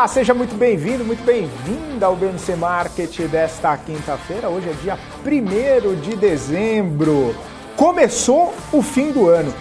Olá, seja muito bem-vindo, muito bem-vinda ao BMC Market desta quinta-feira. Hoje é dia 1º de dezembro. Começou o fim do ano.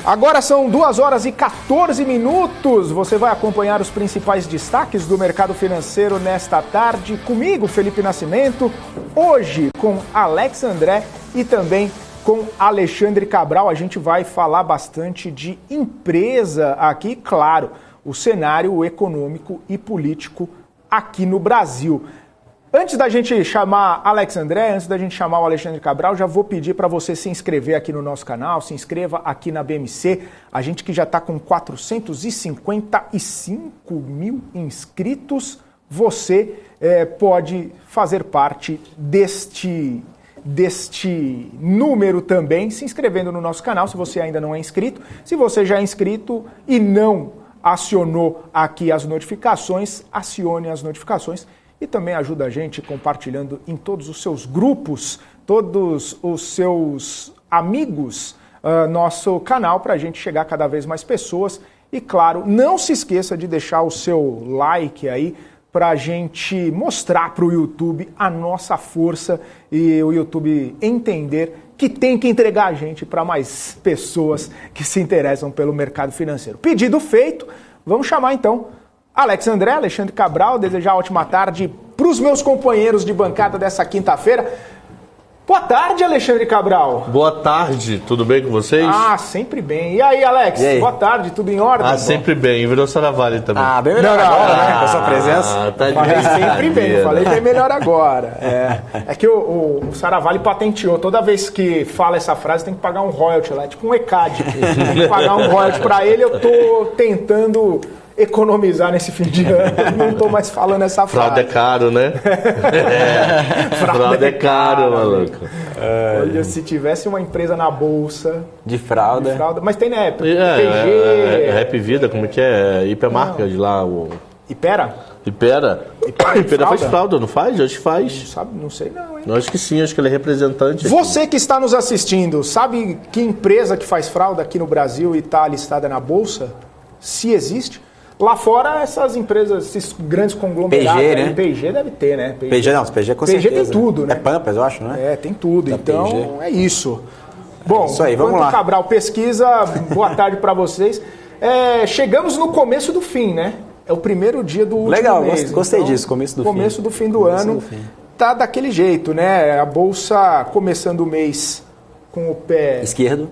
Agora são 2 horas e 14 minutos. Você vai acompanhar os principais destaques do mercado financeiro nesta tarde comigo, Felipe Nascimento, hoje com Alex André e também com Alexandre Cabral. A gente vai falar bastante de empresa aqui, claro, o cenário econômico e político aqui no Brasil. Antes da gente chamar Alex André, antes da gente chamar o Alexandre Cabral, já vou pedir para você se inscrever aqui no nosso canal, se inscreva aqui na BMC, a gente que já está com 455 mil inscritos, você pode fazer parte deste número também, se inscrevendo no nosso canal, se você ainda não é inscrito. Se você já é inscrito e não acionou aqui as notificações, acione as notificações e também ajuda a gente compartilhando em todos os seus grupos, todos os seus amigos, nosso canal, para a gente chegar a cada vez mais pessoas. E claro, não se esqueça de deixar o seu like aí para a gente mostrar para o YouTube a nossa força e o YouTube entender que tem que entregar a gente para mais pessoas que se interessam pelo mercado financeiro. Pedido feito, vamos chamar então Alex André, Alexandre Cabral, desejar ótima tarde para os meus companheiros de bancada dessa quinta-feira. Boa tarde, Alexandre Cabral. Boa tarde, tudo bem com vocês? Ah, sempre bem. E aí, Alex? E aí? Boa tarde, tudo em ordem? Ah, sempre bem. Virou Saravali também. Ah, bem melhor agora, né? Com a sua presença. Tá falei sempre bem, falei bem melhor agora. É que o Saravali patenteou. Toda vez que fala essa frase, tem que pagar um royalty lá, tipo um ECAD. Tem que pagar um royalty pra ele. Eu tô tentando economizar nesse fim de ano, não estou mais falando essa frase. Fraude é caro, né? Fraude é caro, maluco. Olha, se tivesse uma empresa na bolsa de fralda. Mas tem, né? PG. Rap Vida, como é que é? Hipermarket de lá. Ipera faz fralda, não faz? Acho que faz. Não sabe? Não sei não, hein? Acho que sim, acho que ele é representante. Você que está nos assistindo, sabe que empresa que faz fralda aqui no Brasil e está listada na bolsa? Se existe? Lá fora, essas empresas, esses grandes conglomerados, PG, né? PG deve ter, né? PG não, PG com PG certeza. tem tudo, né? É Pampers, eu acho, né? Tem tudo. Então, PG. É isso. Bom, isso aí, vamos lá. O Cabral pesquisa, boa tarde para vocês. Chegamos no começo do fim, né? É o primeiro dia do último Legal, mês. gostei então, disso, começo do fim do ano. Tá daquele jeito, né? A bolsa começando o mês com o pé... Esquerdo.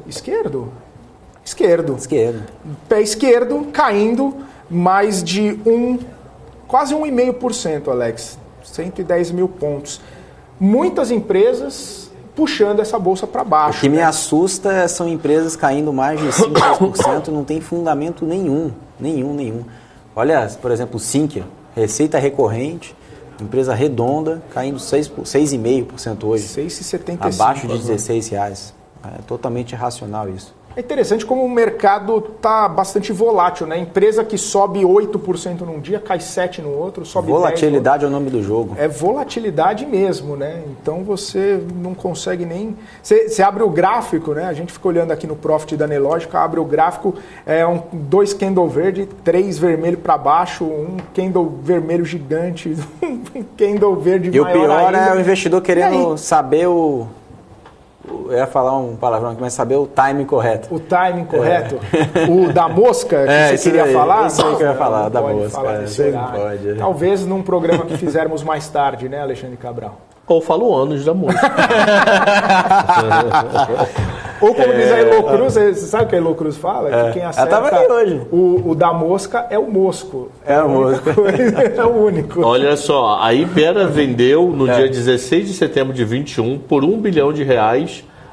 Pé esquerdo, caindo mais de quase 1,5%, Alex. 110 mil pontos. Muitas empresas puxando essa bolsa para baixo. O que me assusta são empresas caindo mais de 5%, 10%, não tem fundamento nenhum. Olha, por exemplo, o Sinqia, receita recorrente, empresa redonda, caindo 6,5% hoje. 6,75%. Abaixo de R$16. É totalmente irracional isso. É interessante como o mercado está bastante volátil, né? Empresa que sobe 8% num dia, cai 7% no outro, sobe 10%. Volatilidade é o nome do jogo. É volatilidade mesmo, né? Então você não consegue nem... Você abre o gráfico, né? A gente fica olhando aqui no Profit da Nelogica, abre o gráfico, 2 candle verde, 3 vermelho para baixo, um candle vermelho gigante, um candle verde maior. E o pior ainda. É o investidor querendo saber o... Eu ia falar um palavrão aqui, mas saber o timing correto. O timing correto? O da mosca que você queria falar? Isso aí que eu ia falar, da mosca. Pode. Talvez num programa que fizermos mais tarde, né, Alexandre Cabral? Ou falo anos da mosca. Ou como diz a Elo Cruz, você sabe o que a Elo Cruz fala? Que quem acerta ela tava aqui hoje. O da mosca é o mosco. É o mosco. É o único. Olha só, a Ipera vendeu no dia 16 de setembro de 21 por R$1 bilhão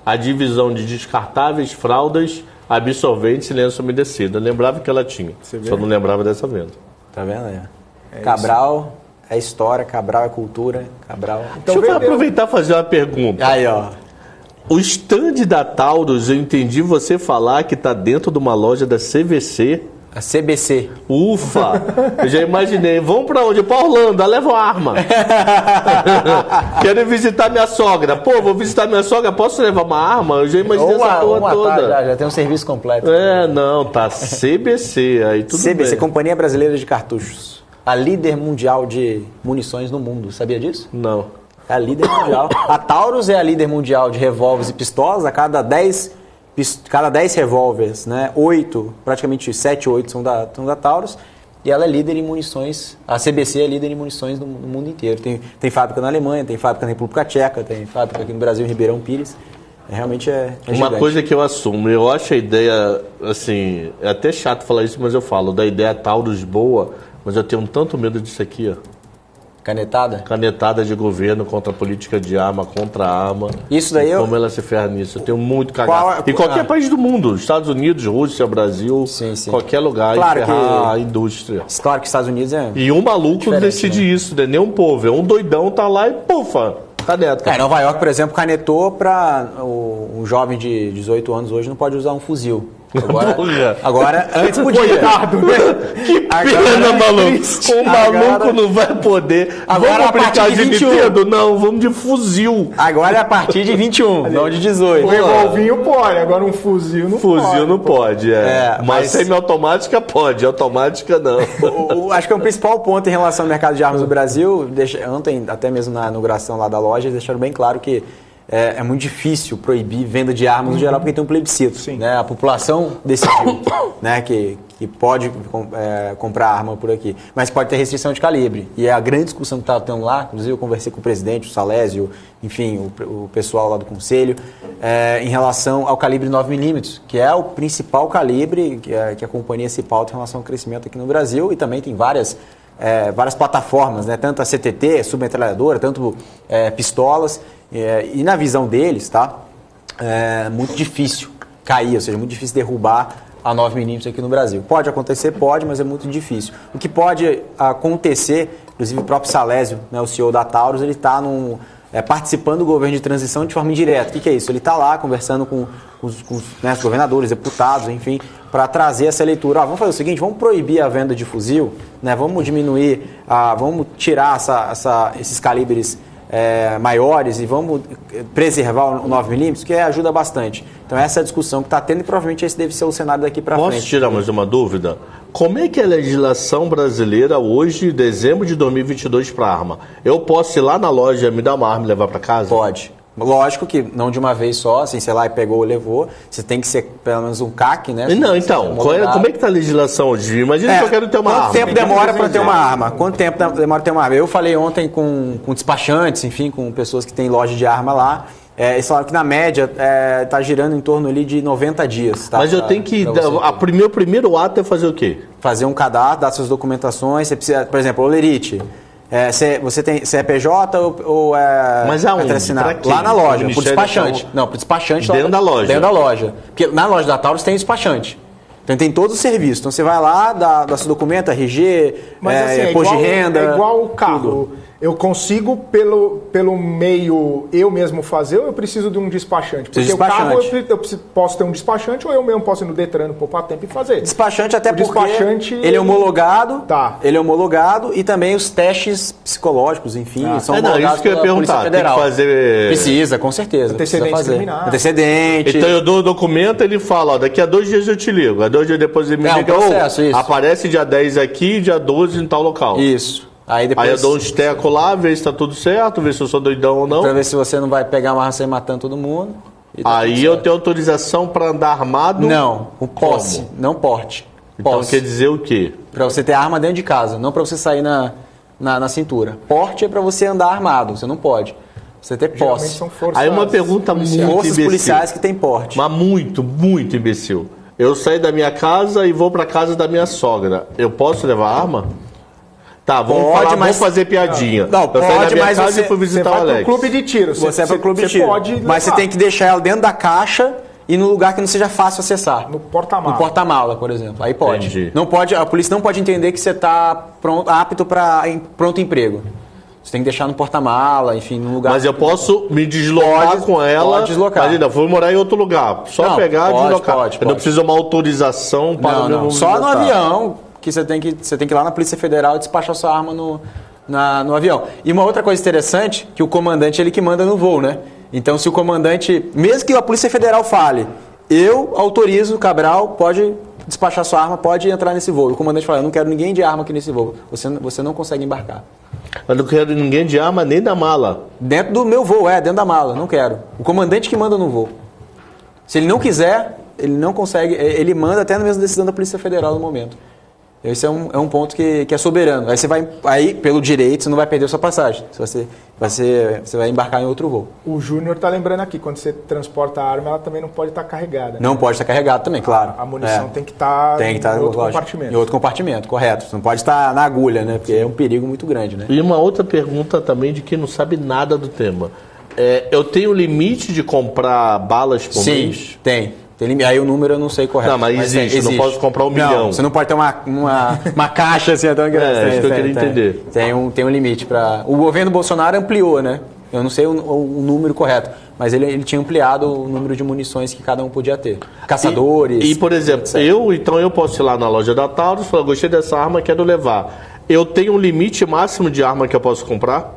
a divisão de descartáveis, fraldas, absorventes e lenço umedecido. Eu lembrava que ela tinha, só não lembrava dessa venda. Tá vendo aí? Cabral é história, Cabral é cultura, Cabral... Então, deixa eu aproveitar e fazer uma pergunta. Aí, ó. O stand da Taurus, eu entendi você falar que está dentro de uma loja da CVC. A CBC. Ufa! Eu já imaginei. Vamos pra onde? Pra Orlando, leva uma arma. Quero visitar minha sogra. Pô, vou visitar minha sogra, posso levar uma arma? Eu já imaginei essa porra toda. Já tem um serviço completo. Não, tá CBC, aí tudo CBC, bem. Companhia Brasileira de Cartuchos. a líder mundial de munições no mundo. Sabia disso? Não. É a líder mundial. A Taurus é a líder mundial de revólveres e pistolas. A cada 10 revólveres, né, 8, praticamente 7, 8 são da Taurus. E ela é líder em munições. A CBC é líder em munições no mundo inteiro. Tem fábrica na Alemanha, tem fábrica na República Tcheca, tem fábrica aqui no Brasil, em Ribeirão Pires. Realmente é Uma gigante. coisa que eu assumo, eu acho a ideia, assim, é até chato falar isso, mas eu falo, da ideia Taurus boa, mas eu tenho tanto medo disso aqui, ó. Canetada? Canetada de governo contra a política de arma, contra a arma. Isso daí Como ela se ferra nisso. Eu tenho muito cagado. E qualquer país do mundo, Estados Unidos, Rússia, Brasil, sim. qualquer lugar, claro enterrar a indústria. Claro que Estados Unidos é... E um maluco decide, né? Isso, né? Nem um povo. É um doidão, tá lá e pufa, caneta. Nova York, por exemplo, canetou para um jovem de 18 anos hoje não pode usar um fuzil. Agora antes podia. Coitado, né? Que pena, maluco. O maluco não vai poder. Agora, vamos brincar de Nintendo? Não, vamos de fuzil. Agora é a partir de 21, não de 18. O revolvinho pode, agora um fuzil não pode. Fuzil não pode, mas semiautomática pode, automática não. Acho que é o principal ponto em relação ao mercado de armas no Brasil. Ontem, até mesmo na inauguração lá da loja, eles deixaram bem claro que é muito difícil proibir venda de armas no geral porque tem um plebiscito. Sim. Né? A população decidiu, né, que pode comprar arma por aqui, mas pode ter restrição de calibre. E é a grande discussão que estava tendo lá, inclusive eu conversei com o presidente, o Salésio, enfim, o pessoal lá do conselho, em relação ao calibre 9mm, que é o principal calibre que a companhia se pauta em relação ao crescimento aqui no Brasil, e também tem várias plataformas, né? Tanto a CTT, submetralhadora, tanto pistolas, e na visão deles, tá? É muito difícil cair, ou seja, muito difícil derrubar a 9mm aqui no Brasil. Pode acontecer, pode, mas é muito difícil. O que pode acontecer, inclusive o próprio Salésio, né, o CEO da Taurus, ele está participando do governo de transição de forma indireta. O que é isso? Ele está lá conversando com os governadores, deputados, enfim, para trazer essa leitura. Vamos fazer o seguinte, vamos proibir a venda de fuzil, né? Vamos diminuir, vamos tirar esses calibres maiores e vamos preservar o 9mm, que ajuda bastante. Então essa é a discussão que está tendo e provavelmente esse deve ser o cenário daqui para frente. Posso tirar mais uma dúvida? Como é que é a legislação brasileira hoje, dezembro de 2022, para arma? Eu posso ir lá na loja, me dar uma arma e levar para casa? Pode. Lógico que não de uma vez só, assim, sei lá, e pegou ou levou. Você tem que ser pelo menos um CAC, né? Não, então, como é que está a legislação hoje? Imagina que eu quero ter uma arma. Quanto tempo demora para ter uma arma? Quanto tempo demora para ter uma arma? Eu falei ontem com despachantes, enfim, com pessoas que têm loja de arma lá. Eles falaram que na média está girando em torno ali de 90 dias. Tá? Mas eu tenho que... O primeiro ato é fazer o quê? Fazer um cadastro, dar suas documentações. Você precisa, por exemplo, Olerite. Você é PJ ou Mas aonde? Lá na loja, pro despachante. Não, pro despachante. Dentro da loja? Dentro da loja. Porque na loja da Taurus tem despachante. Então tem todos os serviços. Então você vai lá, dá seu documento, RG, imposto de renda. É igual o carro. Tudo. Eu consigo, pelo meio, eu mesmo fazer, ou eu preciso de um despachante? Porque o carro eu posso ter um despachante ou eu mesmo posso ir no Detran, no Poupatempo e fazer. Despachante até porque ele é homologado, ele é homologado e também os testes psicológicos, enfim, são homologados isso que eu ia perguntar, tem que fazer... Precisa, com certeza. Antecedente. Então eu dou o documento, ele fala, daqui a 2 dias eu te ligo, a 2 dias depois ele me liga, aparece dia 10 aqui, dia 12 em tal local. Isso. Aí eu dou um esteco lá, ver se tá tudo certo, ver se eu sou doidão ou não. Pra ver se você não vai pegar uma arma sem matando todo mundo. Aí eu tenho autorização para andar armado? Não, o posse, não porte. Então quer dizer o quê? Para você ter arma dentro de casa, não para você sair na cintura. Porte é para você andar armado, você não pode. Você ter posse. Aí uma pergunta muito imbecil. Forças policiais que tem porte. Mas muito, muito imbecil. Eu saio da minha casa e vou para casa da minha sogra. Eu posso levar arma? Tá, vamos fazer piadinha. Não, pode, mas você fui visitar o Alex. Pro clube de tiro. Você é pro clube de tiro. Mas você tem que deixar ela dentro da caixa e no lugar que não seja fácil acessar. No porta-mala. No porta-mala, por exemplo. Aí pode. Entendi. Não pode. A polícia não pode entender que você está apto para pronto emprego. Você tem que deixar no porta-mala, enfim, no lugar... Mas eu posso me deslocar com ela... Pode deslocar. Imagina, vou morar em outro lugar. Só pegar e deslocar. Pode. Eu não preciso de uma autorização para o meu... Só no avião... que você tem que ir lá na Polícia Federal e despachar sua arma no avião. E uma outra coisa interessante, que o comandante ele que manda no voo, né? Então se o comandante, mesmo que a Polícia Federal fale, eu autorizo o Cabral, pode despachar sua arma, pode entrar nesse voo. O comandante fala, eu não quero ninguém de arma aqui nesse voo. Você não consegue embarcar. Eu não quero ninguém de arma nem da mala. Dentro do meu voo, dentro da mala, não quero. O comandante que manda no voo. Se ele não quiser, ele não consegue, ele manda até na mesma decisão da Polícia Federal no momento. Esse é um ponto que é soberano. Aí pelo direito, você não vai perder a sua passagem. Você vai embarcar em outro voo. O Júnior está lembrando aqui, quando você transporta a arma, ela também não pode estar carregada. Né? Não pode estar carregada também, claro. A munição tem que estar em outro compartimento. Em outro compartimento, correto. Você não pode estar na agulha, né? Porque é um perigo muito grande, né? E uma outra pergunta também de quem não sabe nada do tema. Eu tenho limite de comprar balas por mês? Sim, tem. Aí o número eu não sei correto. Não, mas existe. Não posso comprar 1 milhão. Você não pode ter uma caixa assim tão grande. Isso que eu queria entender. Tem um limite para. O governo Bolsonaro ampliou, né? Eu não sei o número correto, mas ele tinha ampliado o número de munições que cada um podia ter. Caçadores. E por exemplo, eu posso ir lá na loja da Taurus e falar, gostei dessa arma, quero levar. Eu tenho um limite máximo de arma que eu posso comprar?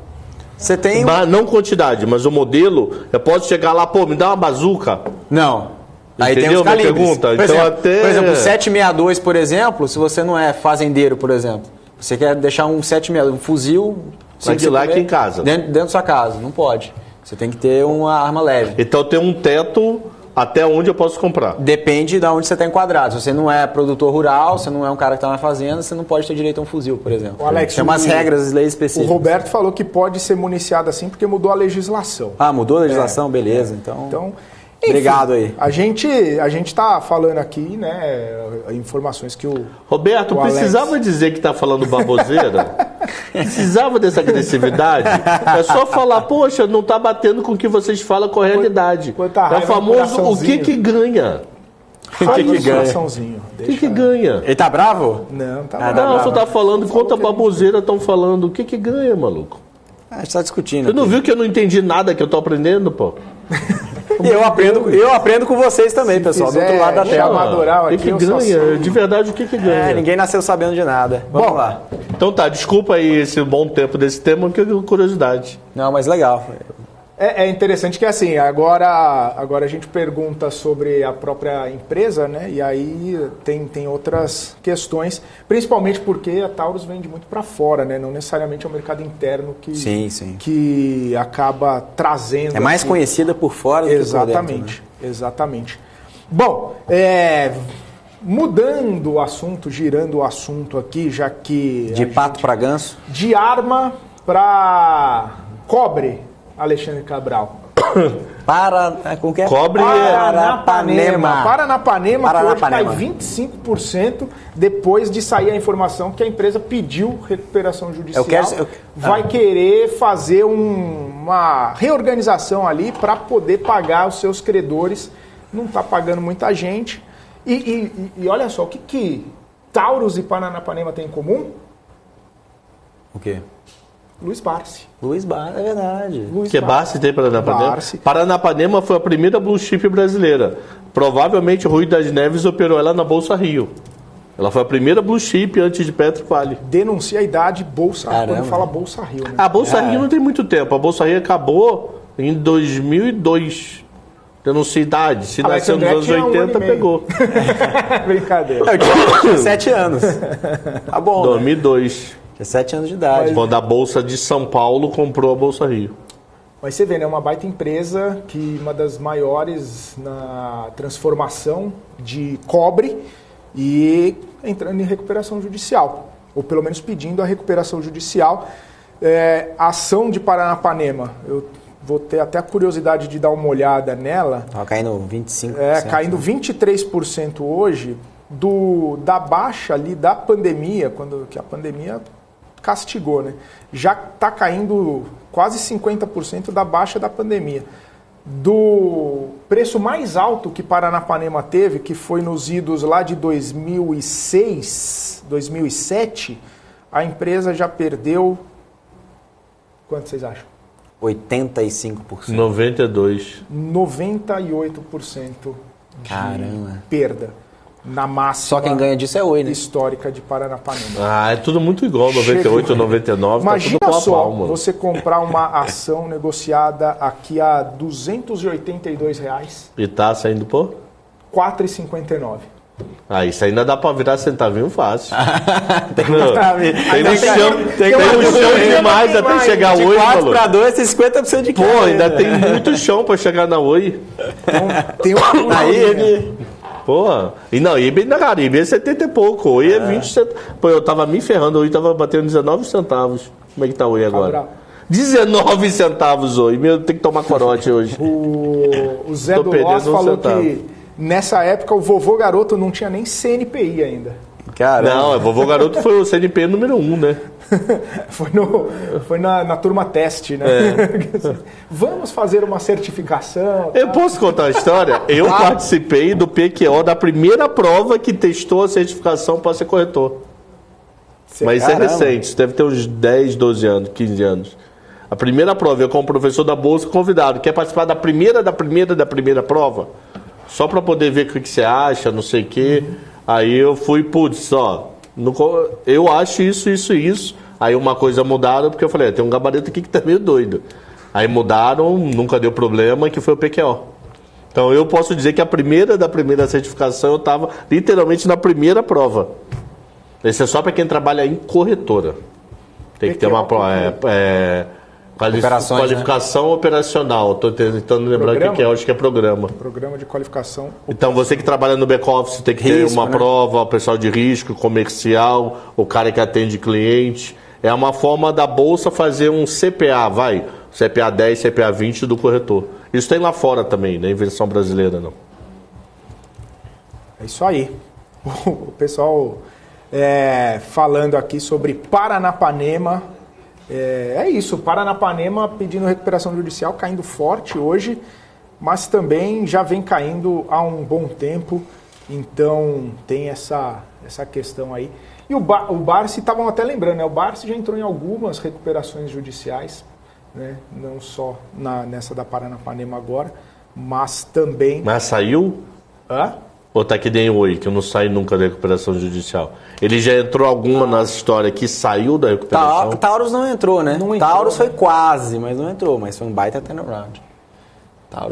Você tem. Não quantidade, mas o modelo, eu posso chegar lá, me dá uma bazuca? Não. Aí Entendeu? tem os calibres. Pergunta? Por Então, exemplo, o 762, por exemplo, se você não é fazendeiro, por exemplo, você quer deixar um 762, um fuzil... Vai de lá aqui em casa. Dentro da sua casa, não pode. Você tem que ter uma arma leve. Então tem um teto até onde eu posso comprar. Depende de onde você está enquadrado. Se você não é produtor rural, você não é um cara que está na fazenda, você não pode ter direito a um fuzil, por exemplo. Alex, tem umas regras, leis específicas. O Roberto falou que pode ser municiado assim porque mudou a legislação. Ah, mudou a legislação? Beleza, então enfim, obrigado aí. A gente está falando aqui, né, informações que o Roberto, precisava dizer que está falando baboseira? Precisava dessa agressividade? É só falar, poxa, não está batendo com o que vocês falam com a realidade. É o famoso o que ganha. O que ganha? O que ganha? Ele tá bravo? Não, tá bravo. Não, só tá falando, quanta baboseira estão falando. O que ganha, maluco? A gente tá discutindo. Você não viu que eu não entendi nada que eu tô aprendendo, pô? Eu aprendo com vocês também, pessoal, do outro lado da tela. O que ganha? De verdade, o que ganha? Ninguém nasceu sabendo de nada. Vamos lá. Então tá, desculpa aí esse bom tempo desse tema, que é curiosidade. Não, mas legal. É interessante que assim, agora a gente pergunta sobre a própria empresa, né? E aí tem outras questões, principalmente porque a Taurus vende muito para fora, né? Não necessariamente é o mercado interno que acaba trazendo. É mais conhecida por fora do que por dentro, né? Exatamente. Bom, mudando o assunto, girando o assunto aqui, já que... De pato para ganso? De arma para cobre. Alexandre Cabral. Com que é? Cobre Paranapanema. Paranapanema, que hoje cai 25% depois de sair a informação que a empresa pediu recuperação judicial. Vai querer fazer uma reorganização ali para poder pagar os seus credores. Não está pagando muita gente. E olha só, o que Taurus e Paranapanema têm em comum? O quê? Luiz Barsi. É verdade. Que Barsi tem Paranapanema? Paranapanema foi a primeira blue chip brasileira. Provavelmente o Rui das Neves operou ela na Bolsa Rio. Ela foi a primeira blue chip antes de Petro Vale. Denuncia a idade Bolsa Rio. Quando fala Bolsa Rio, né? A Bolsa Rio não tem muito tempo. A Bolsa Rio acabou em 2002. Denuncia a idade. Se nasceu nos anos 80, pegou. Brincadeira. Eu tinha 7 anos. Tá bom. 2002. Tinha 7 anos de idade. Quando a Bolsa de São Paulo comprou a Bolsa Rio. Mas você vê, né? Uma baita empresa que uma das maiores na transformação de cobre e entrando em recuperação judicial. Ou pelo menos pedindo a recuperação judicial. A ação de Paranapanema, eu vou ter até a curiosidade de dar uma olhada nela. Estava caindo 25%. Caindo 23% hoje da baixa ali da pandemia, que a pandemia castigou, né? Já está caindo quase 50% da baixa da pandemia. Do preço mais alto que Paranapanema teve, que foi nos idos lá de 2006, 2007, a empresa já perdeu... Quanto vocês acham? 85%. 92%. 98% de perda. Na máxima. Só quem ganha disso é Oi, né? Histórica de Paranapanema. É tudo muito igual, 98, 99, imagina tá tudo só, pau a pau, mano. você comprar uma ação negociada aqui a R$282. E tá saindo por? R$4,59. Ah, isso ainda dá pra virar centavinho fácil. Tem um chão demais até chegar a de Oi, 4 falou. para 2, tem 50% de Pô, queda. ainda tem muito chão pra chegar na Oi. Tem um Aí, Pô, e não, IBE ainda, cara, IBE é 70 e pouco. Oi é 20 centavos. Pô, eu tava me ferrando, Oi tava batendo 19 centavos. Como é que tá Oi agora? Cabral. 19 centavos Oi. Meu, tem que tomar corote hoje. O Zé Tô do perdendo Loss um falou centavo. que nessa época o vovô garoto não tinha nem CNPI ainda. cara, Não, vovô garoto foi o CNP número 1, né? Foi na turma teste, né? Vamos fazer uma certificação. Eu posso contar a história? Eu participei do PQO da primeira prova que testou a certificação para ser corretor. Mas isso é Caramba. recente, isso deve ter uns 10, 12 anos, 15 anos. A primeira prova, eu como professor da Bolsa convidado, quer participar da primeira prova? Só para poder ver o que você acha, não sei o quê. Aí eu fui, putz, ó, eu acho isso. Aí uma coisa mudaram, porque eu falei, tem um gabarito aqui que tá meio doido. Aí mudaram, nunca deu problema, que foi o PQO. Então eu posso dizer que a primeira certificação eu estava literalmente na primeira prova. Esse é só para quem trabalha em corretora. Tem que ter uma qualificação operacional. Estou tentando lembrar o que é, acho que é programa. Programa de qualificação. Então você que trabalha no back-office tem que ter uma prova, o pessoal de risco, comercial, o cara que atende cliente. É uma forma da Bolsa fazer um CPA, CPA 10, CPA 20 do corretor. Isso tem lá fora também, não é invenção brasileira, não. É isso aí. O pessoal falando aqui sobre Paranapanema. É isso, Paranapanema pedindo recuperação judicial, caindo forte hoje, mas também já vem caindo há um bom tempo. Então tem essa questão aí. E o Barsi, estavam até lembrando, né? O Barsi já entrou em algumas recuperações judiciais, né? Não só nessa da Paranapanema agora, mas também... Mas saiu? Hã? Ou tá que nem Oi, que eu não saio nunca da recuperação judicial? Ele já entrou alguma nas histórias que saiu da recuperação? Taurus não entrou, né? Não entrou, Taurus né? foi quase, mas não entrou. Mas foi um baita turnaround.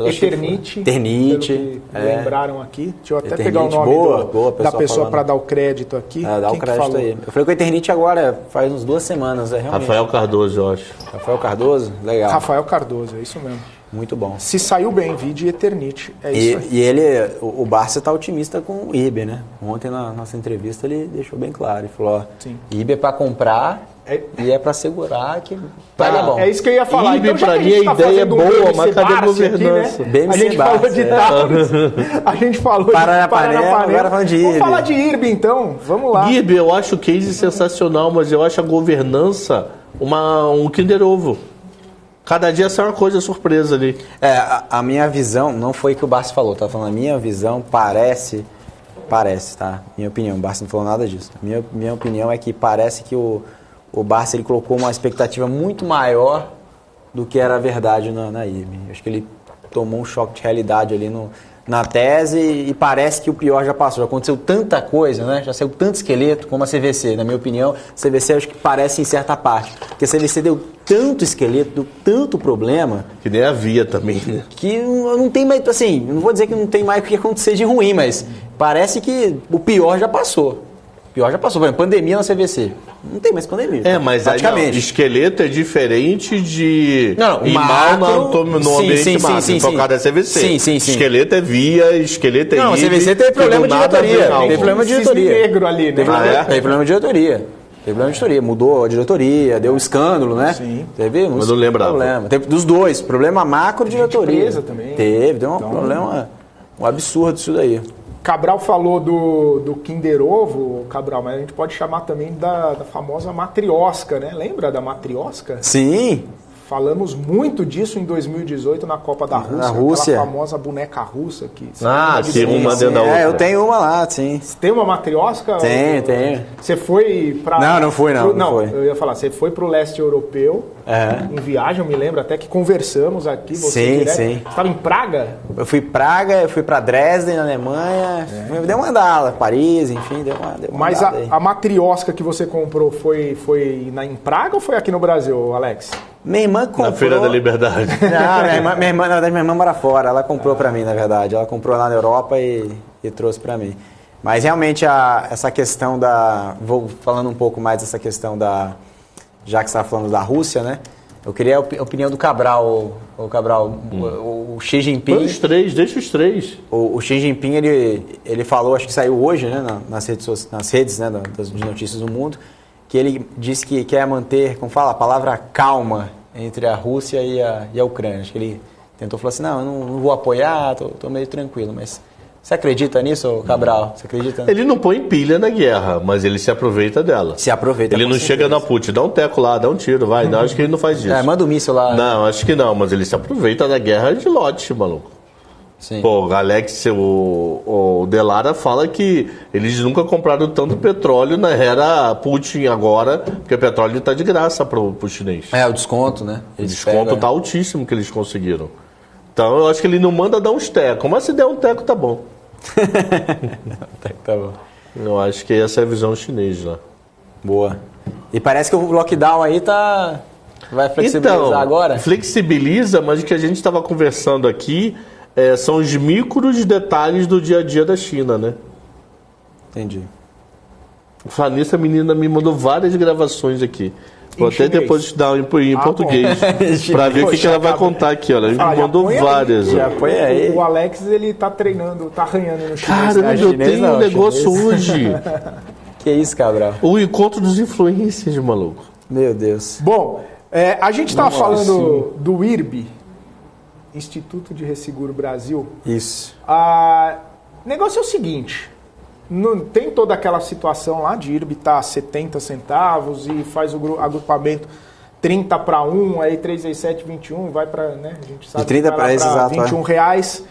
Eternite, Eternite, lembraram aqui. Deixa eu até Eternite, pegar o nome da pessoa falando. para dar o crédito aqui. Dá o Quem que crédito falou? aí. Eu falei com o Eternite agora, faz uns 2 semanas, realmente. Rafael Cardoso, eu acho. Rafael Cardoso? Legal. Rafael Cardoso, é isso mesmo. Muito bom. Se saiu bem, vide Eternite. É isso aí. E ele, o Barça tá otimista com o IBE, né? Ontem na nossa entrevista ele deixou bem claro. Ele falou, Sim. IBE é para comprar e é para segurar que vai dar bom. É isso que eu ia falar. IBE, Então, já pra que mim, a tá ideia é fazendo boa, BMC mas cadê a Barça aqui, governança? né? BMC A gente Barça, falou de Taurus, a gente falou de Paranapanema. Agora falando de IRB. Vamos falar de IRB, então. Vamos lá. IRB, eu acho o case sensacional, mas eu acho a governança um Kinder Ovo. Cada dia sai uma coisa surpresa ali. A minha visão, não foi o que o Barça falou, tá falando, a minha visão parece, tá? Minha opinião, o Barça não falou nada disso. Minha opinião é que parece que o Barça ele colocou uma expectativa muito maior do que era a verdade na IRB. Acho que ele tomou um choque de realidade ali na tese e parece que o pior já passou. Já aconteceu tanta coisa, né? Já saiu tanto esqueleto como a CVC. Na minha opinião, a CVC acho que parece em certa parte. Porque a CVC deu tanto esqueleto, deu tanto problema... Que nem havia também, né? Que não tem mais, assim, não vou dizer que não tem mais o que acontecer de ruim, mas parece que o pior já passou. Por exemplo, pandemia na CVC. Não tem mais pandemia. Mas aí, não, esqueleto é diferente de ir mal no ambiente macro, por causa da CVC. Sim. Esqueleto é esqueleto é Não, a CVC teve problema de diretoria. Teve problema de diretoria. Negro ali, né? Teve problema de diretoria. Mudou a diretoria, deu um escândalo, né? Sim. Teve Mas não lembrava. problema. Teve dos dois, problema macro e diretoria. Empresa também. Deu um problema, um absurdo isso daí. Cabral falou do Kinder Ovo, Cabral, mas a gente pode chamar também da famosa matriosca, né? Lembra da matriosca? Sim. Falamos muito disso em 2018 na Copa da Rússia. Na Rússia. Aquela famosa boneca russa. Que tem uma dentro da outra. Eu tenho uma lá, sim. Tem uma matriosca? Tem. Você foi para... Não fui. Eu ia falar, você foi para o leste europeu, em viagem, eu me lembro até que conversamos aqui. Você sim. Você estava em Praga? Eu fui Praga, eu fui para Dresden, na Alemanha. Deu uma andada, Paris, enfim, deu uma Mas andada aí. a matriosca que você comprou foi em Praga ou foi aqui no Brasil, Alex? Minha irmã comprou... Na Feira da Liberdade. Não, minha irmã, na verdade, minha irmã mora fora. Ela comprou pra mim, na verdade. Ela comprou lá na Europa e trouxe pra mim. Mas realmente essa questão vou falando um pouco mais dessa questão já que você estava falando da Rússia, né? Eu queria a opinião do Cabral, o Xi Jinping. Os três, deixa os três. O Xi Jinping, ele falou, acho que saiu hoje, né, nas redes, né, de notícias do mundo, que ele disse que quer manter, como fala, a palavra calma entre a Rússia e a Ucrânia. Acho que ele tentou falar assim, não, eu não vou apoiar, tô meio tranquilo, mas... Você acredita nisso, Cabral? Você acredita? Ele não põe pilha na guerra, mas ele se aproveita dela. Se aproveita. Ele não chega na Putin, dá um teco lá, dá um tiro, vai. Não, acho que ele não faz isso. Manda um míssil lá. Não, acho que não, mas ele se aproveita da guerra de lote, maluco. Sim. Pô, o Alex, o Delara fala que eles nunca compraram tanto petróleo na era Putin agora, porque o petróleo está de graça pro chinês. O desconto, né? O desconto tá altíssimo que eles conseguiram. Então eu acho que ele não manda dar uns tecos, mas se der um teco tá bom. Tá bom. Eu acho que essa é a visão chinesa lá. Boa. E parece que o lockdown aí vai flexibilizar agora? Flexibiliza, mas o que a gente estava conversando aqui são os micros detalhes do dia a dia da China, né? Entendi. Falando nisso, a menina me mandou várias gravações aqui. Vou até depois estudar em português para ver o que ela vai contar aqui. Olha. Ela me mandou várias. Aí. O Alex, ele tá treinando, tá arranhando no chinês. Caramba, eu tenho um negócio hoje. Que isso, Cabral? O encontro dos influencers, maluco. Meu Deus. Bom, a gente estava falando do IRB, Instituto de Resseguro Brasil. Isso. O negócio é o seguinte... Não tem toda aquela situação lá de IRB tá 70 centavos e faz o agrupamento 30 para 1, aí 3 vezes 7, 21, vai para, né, a gente sabe, de 30 para R$21.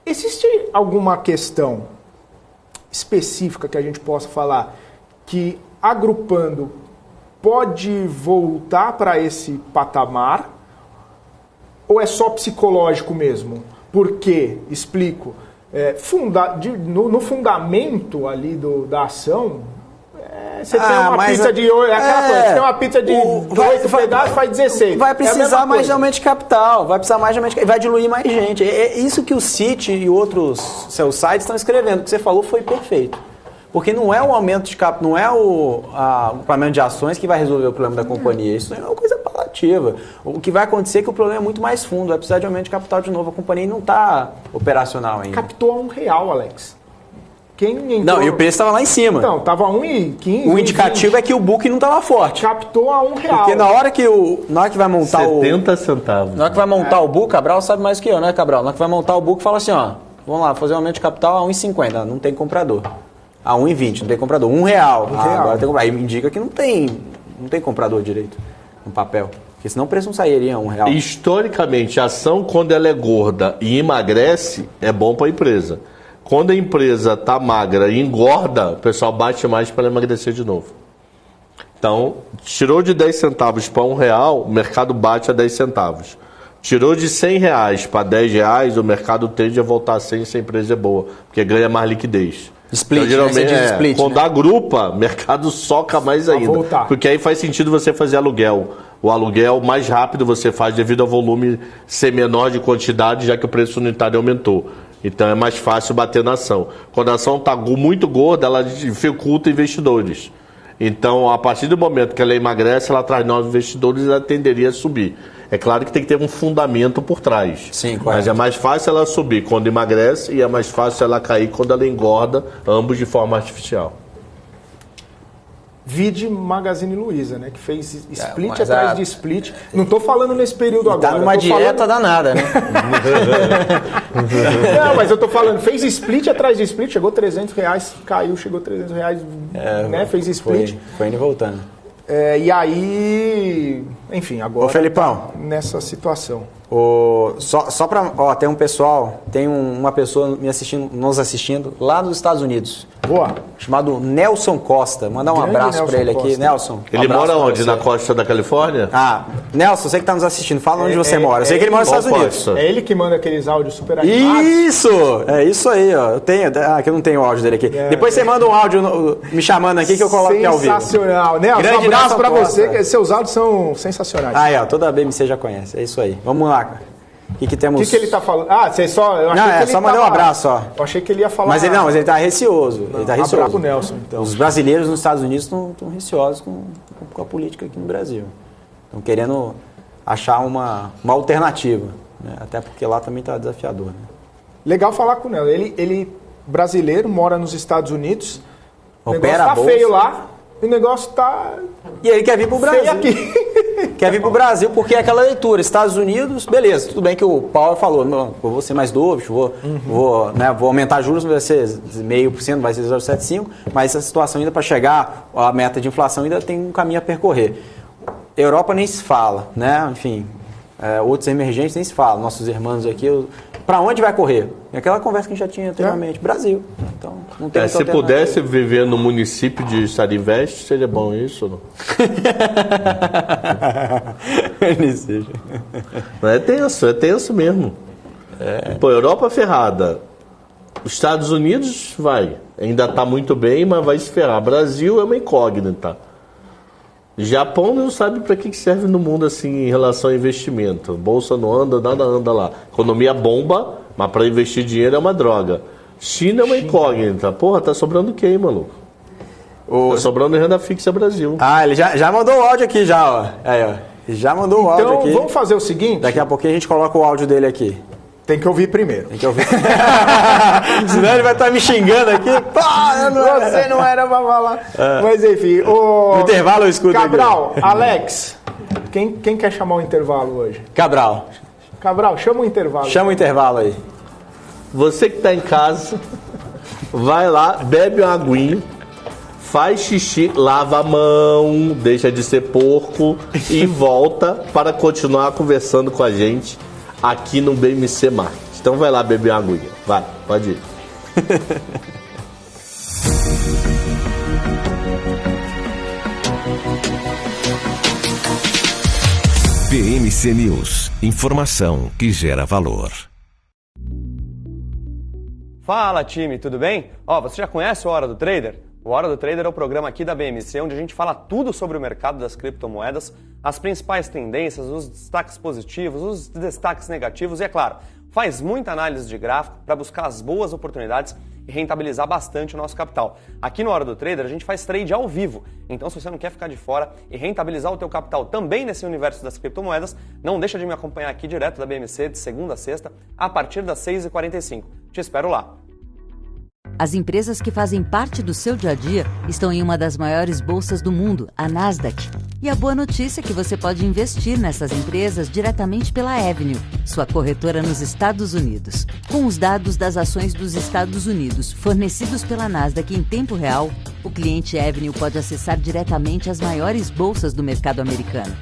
Existe alguma questão específica que a gente possa falar que agrupando pode voltar para esse patamar ou é só psicológico mesmo? Por quê? Explico. No fundamento ali da ação, você tem uma pizza de 8, coisa, você tem uma pizza de 8 pedaços, faz 16. Vai precisar mais realmente capital, vai diluir mais gente. É isso que o Citi e outros seus sites estão escrevendo. O que você falou foi perfeito. Porque não é o aumento de capital, não é o agrupamento de ações que vai resolver o problema da companhia. Isso é uma coisa paliativa. O que vai acontecer é que o problema é muito mais fundo. Vai precisar de aumento de capital de novo. A companhia não está operacional ainda. Captou a R$1, Alex. Quem entrou... Não, e o preço estava lá em cima. Então, estava 1,15. O indicativo é que o book não estava forte. Captou a R$1. Porque na hora que vai montar 70 centavos. Na hora que vai montar o book, Cabral sabe mais que eu, né, Cabral? Na hora que vai montar o book, fala assim, ó, vamos lá, fazer um aumento de capital a 1,50. Não tem comprador. A 1,20, não tem comprador. R$1. Agora tem comprador. Aí indica que não tem comprador direito no papel. Porque senão o preço não sairia a R$1. Historicamente, a ação, quando ela é gorda e emagrece, é bom para a empresa. Quando a empresa está magra e engorda, o pessoal bate mais para emagrecer de novo. Então, tirou de 10 centavos para R$1, o mercado bate a 10 centavos. Tirou de R$100 para R$10, o mercado tende a voltar a 100 se a empresa é boa, porque ganha mais liquidez. Split, então, geralmente, split, quando agrupa, o mercado soca mais ainda. Voltar. Porque aí faz sentido você fazer aluguel. O aluguel mais rápido você faz devido ao volume ser menor de quantidade, já que o preço unitário aumentou. Então é mais fácil bater na ação. Quando a ação está muito gorda, ela dificulta investidores. Então, a partir do momento que ela emagrece, ela traz novos investidores e ela tenderia a subir. É claro que tem que ter um fundamento por trás. Sim, correto. Mas é mais fácil ela subir quando emagrece e é mais fácil ela cair quando ela engorda, ambos de forma artificial. Vide Magazine Luiza, né? Que fez split atrás de split. Não estou falando nesse período agora. Tá numa dieta danada, né? Não, mas eu estou falando, fez split atrás de split, chegou R$300, caiu, chegou R$300, né? Fez split. Foi indo e voltando. E aí, enfim, agora. Ô, Felipão, nessa situação. Só para. Tem um pessoal, tem uma pessoa nos assistindo lá nos Estados Unidos. Boa. Chamado Nelson Costa. Mandar um abraço para ele aqui. Costa. Nelson. Ele mora onde? Na costa da Califórnia? Nelson, você que está nos assistindo, fala onde você mora. Eu sei que ele mora nos Estados Unidos. É ele que manda aqueles áudios super animados. Isso! É isso aí, ó. Eu tenho. Que eu não tenho o áudio dele aqui. Depois você manda um áudio me chamando aqui que eu coloco aqui ao vivo. Sensacional. Nelson, Grande um abraço para Costa. você, que seus áudios são sensacionais. Toda a BMC já conhece. É isso aí. Vamos lá, cara. que temos... O que ele está falando? Ah, você só... Eu achei Não, que ele só mandei um abraço, só. Eu achei que ele ia falar... Mas ele está receoso. Não, ele tá receoso. abraço Nelson, então. Os brasileiros nos Estados Unidos estão receosos com a política aqui no Brasil. Estão querendo achar uma alternativa, né? Até porque lá também está desafiador. Né? Legal falar com o Nelson. Ele brasileiro, mora nos Estados Unidos. O Opera negócio tá feio lá. O negócio tá... E ele quer vir pro Brasil. Aqui. Quer vir pro Brasil porque é aquela leitura. Estados Unidos, beleza. Tudo bem que o Powell falou, não, eu vou ser mais dovish, vou aumentar juros, vai ser 0,5%, vai ser 0,75%, mas essa situação ainda para chegar à meta de inflação ainda tem um caminho a percorrer. Europa nem se fala, né? Enfim, outros emergentes nem se falam. Nossos irmãos aqui, para onde vai correr? É aquela conversa que a gente já tinha anteriormente. Brasil. Então, não tem se pudesse viver no município de Sarinveste, seria bom isso ou não? Não é tenso mesmo. Pô, Europa ferrada. Estados Unidos ainda está muito bem, mas vai se ferrar. Brasil é uma incógnita. Japão não sabe para que serve no mundo assim em relação a investimento. Bolsa não anda, nada anda lá. Economia bomba, mas para investir dinheiro é uma droga. China é uma incógnita. Porra, tá sobrando quem, maluco? Tá sobrando renda fixa Brasil. Ah, ele já mandou o áudio aqui já, ó. Aí, ó. Já mandou o áudio aqui. Então, vamos fazer o seguinte. Daqui a pouquinho a gente coloca o áudio dele aqui. Tem que ouvir primeiro. Tem que ouvir. Senão ele vai estar me xingando aqui. Você não era pra falar. Mas enfim. No intervalo eu escuto Cabral, aqui. Alex, quem quer chamar o intervalo hoje? Cabral, chama o intervalo. Chama o intervalo aí. Você que está em casa, vai lá, bebe uma aguinha, faz xixi, lava a mão, deixa de ser porco e volta para continuar conversando com a gente aqui no BMC Market. Então vai lá beber uma aguinha. Vai, pode ir. BMC News. Informação que gera valor. Fala, time, tudo bem? Você já conhece o Hora do Trader? O Hora do Trader é o programa aqui da BMC, onde a gente fala tudo sobre o mercado das criptomoedas, as principais tendências, os destaques positivos, os destaques negativos e, é claro, faz muita análise de gráfico para buscar as boas oportunidades e rentabilizar bastante o nosso capital. Aqui no Hora do Trader a gente faz trade ao vivo, então se você não quer ficar de fora e rentabilizar o teu capital também nesse universo das criptomoedas, não deixa de me acompanhar aqui direto da BMC de segunda a sexta, a partir das 6h45. Te espero lá. As empresas que fazem parte do seu dia a dia estão em uma das maiores bolsas do mundo, a Nasdaq. E a boa notícia é que você pode investir nessas empresas diretamente pela Avenue, sua corretora nos Estados Unidos. Com os dados das ações dos Estados Unidos fornecidos pela Nasdaq em tempo real, o cliente Avenue pode acessar diretamente as maiores bolsas do mercado americano.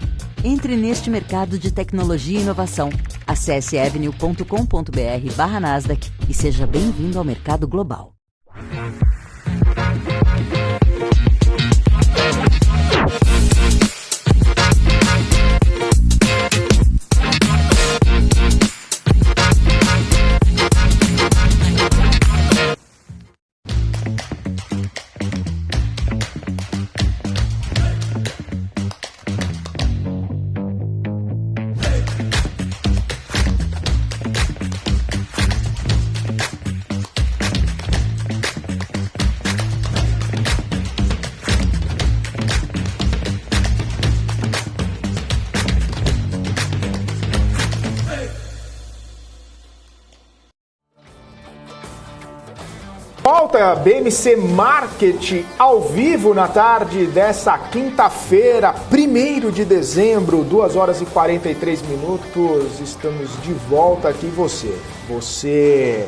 Entre neste mercado de tecnologia e inovação. Acesse avenue.com.br/Nasdaq e seja bem-vindo ao mercado global. Volta BMC Market ao vivo na tarde dessa quinta-feira, 1º de dezembro, 2h43. Estamos de volta aqui. Você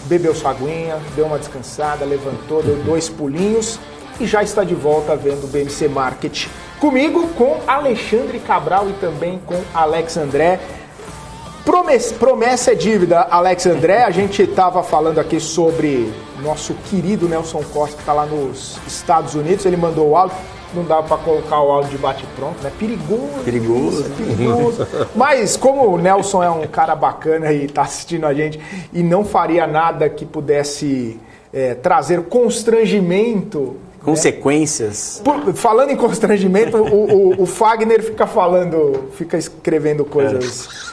bebeu sua aguinha, deu uma descansada, levantou, deu 2 pulinhos e já está de volta vendo o BMC Market comigo, com Alexandre Cabral e também com Alex André. Promessa é dívida, Alex André. A gente estava falando aqui sobre nosso querido Nelson Costa, que está lá nos Estados Unidos. Ele mandou o áudio, não dá para colocar o áudio de bate-pronto, né? Perigoso. Mas como o Nelson é um cara bacana e está assistindo a gente e não faria nada que pudesse trazer constrangimento... Consequências. Né? Falando em constrangimento, o Fagner fica escrevendo coisas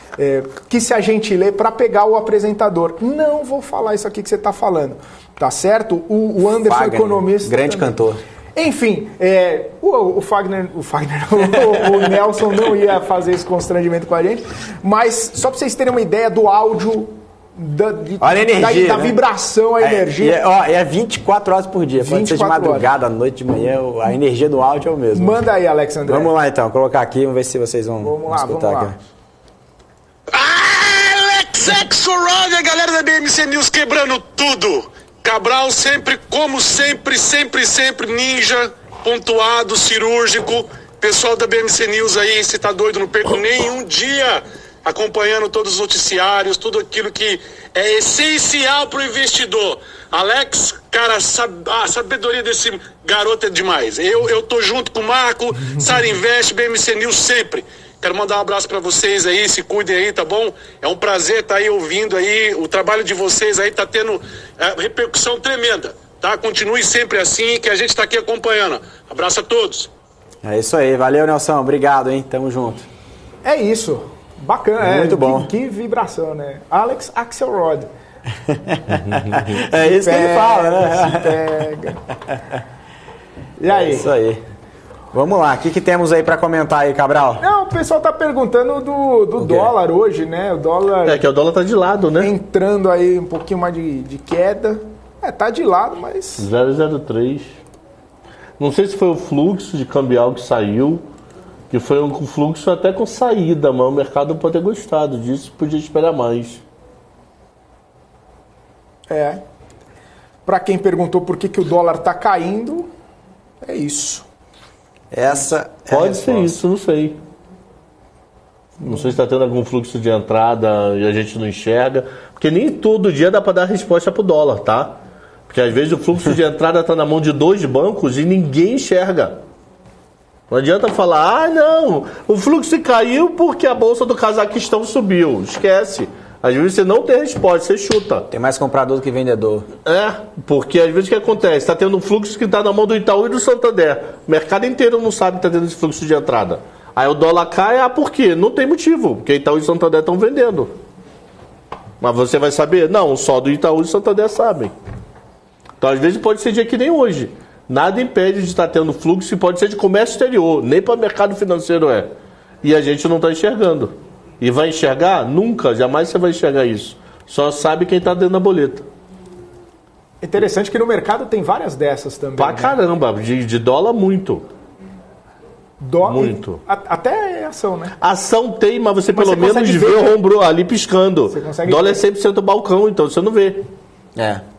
que se a gente lê para pegar o apresentador. Não vou falar isso aqui que você está falando, tá certo? O Anderson, Fagner, economista... grande também. cantor. Enfim, o Nelson não ia fazer esse constrangimento com a gente, mas só para vocês terem uma ideia do áudio, olha a energia, da né? vibração, a energia. É 24 horas por dia, pode ser de madrugada, à noite, de manhã, a energia do áudio é o mesmo. Manda aí, Alex André. Vamos lá então, colocar aqui, vamos ver se vocês vão escutar aqui. Alex Axelrod, a galera da BMC News quebrando tudo. Cabral sempre, como sempre, ninja, pontuado, cirúrgico. Pessoal da BMC News aí, se tá doido, não perco nenhum dia acompanhando todos os noticiários, tudo aquilo que é essencial pro investidor. Alex, cara, a sabedoria desse garoto é demais. Eu tô junto com o Marco, Sara Invest, BMC News sempre. Quero mandar um abraço para vocês aí, se cuidem aí, tá bom? É um prazer estar aí ouvindo aí, o trabalho de vocês aí tá tendo repercussão tremenda, tá? Continue sempre assim, que a gente tá aqui acompanhando. Abraço a todos. É isso aí, valeu, Nelson, obrigado, hein? Tamo junto. É isso, bacana. Muito bom. Que vibração, né? Alex Axelrod. É isso que ele fala, né? Se pega. E aí? É isso aí. Vamos lá, o que temos aí para comentar aí, Cabral? Não, o pessoal tá perguntando do dólar hoje, né? O dólar... que o dólar tá de lado, né? Entrando aí um pouquinho mais de queda. Tá de lado, mas... 0,03. Não sei se foi o fluxo de cambial que saiu, que foi um fluxo até com saída, mas o mercado pode ter gostado disso, podia esperar mais. Para quem perguntou por que o dólar tá caindo, é isso. Essa é Pode ser isso, não sei. Não sei se está tendo algum fluxo de entrada e a gente não enxerga. Porque nem todo dia dá para dar resposta para o dólar, tá? Porque às vezes o fluxo de entrada está na mão de 2 bancos e ninguém enxerga. Não adianta falar, não, o fluxo caiu porque a bolsa do Cazaquistão subiu. Esquece. Às vezes você não tem resposta, você chuta. Tem mais comprador do que vendedor. Porque às vezes o que acontece? Está tendo um fluxo que está na mão do Itaú e do Santander. O mercado inteiro não sabe que está tendo esse fluxo de entrada. Aí o dólar cai, por quê? Não tem motivo, porque Itaú e Santander estão vendendo. Mas você vai saber? Não, só do Itaú e do Santander sabem. Então às vezes pode ser dia que nem hoje. Nada impede de estar tendo fluxo e pode ser de comércio exterior, nem para o mercado financeiro é. E a gente não está enxergando. E vai enxergar? Nunca, jamais você vai enxergar isso. Só sabe quem está dentro da boleta. Interessante que no mercado tem várias dessas também. Pra caramba, de dólar muito. Muito. Até ação, né? Ação tem, mas você pelo menos vê o ombro ali piscando. Dólar é 100% balcão, então você não vê.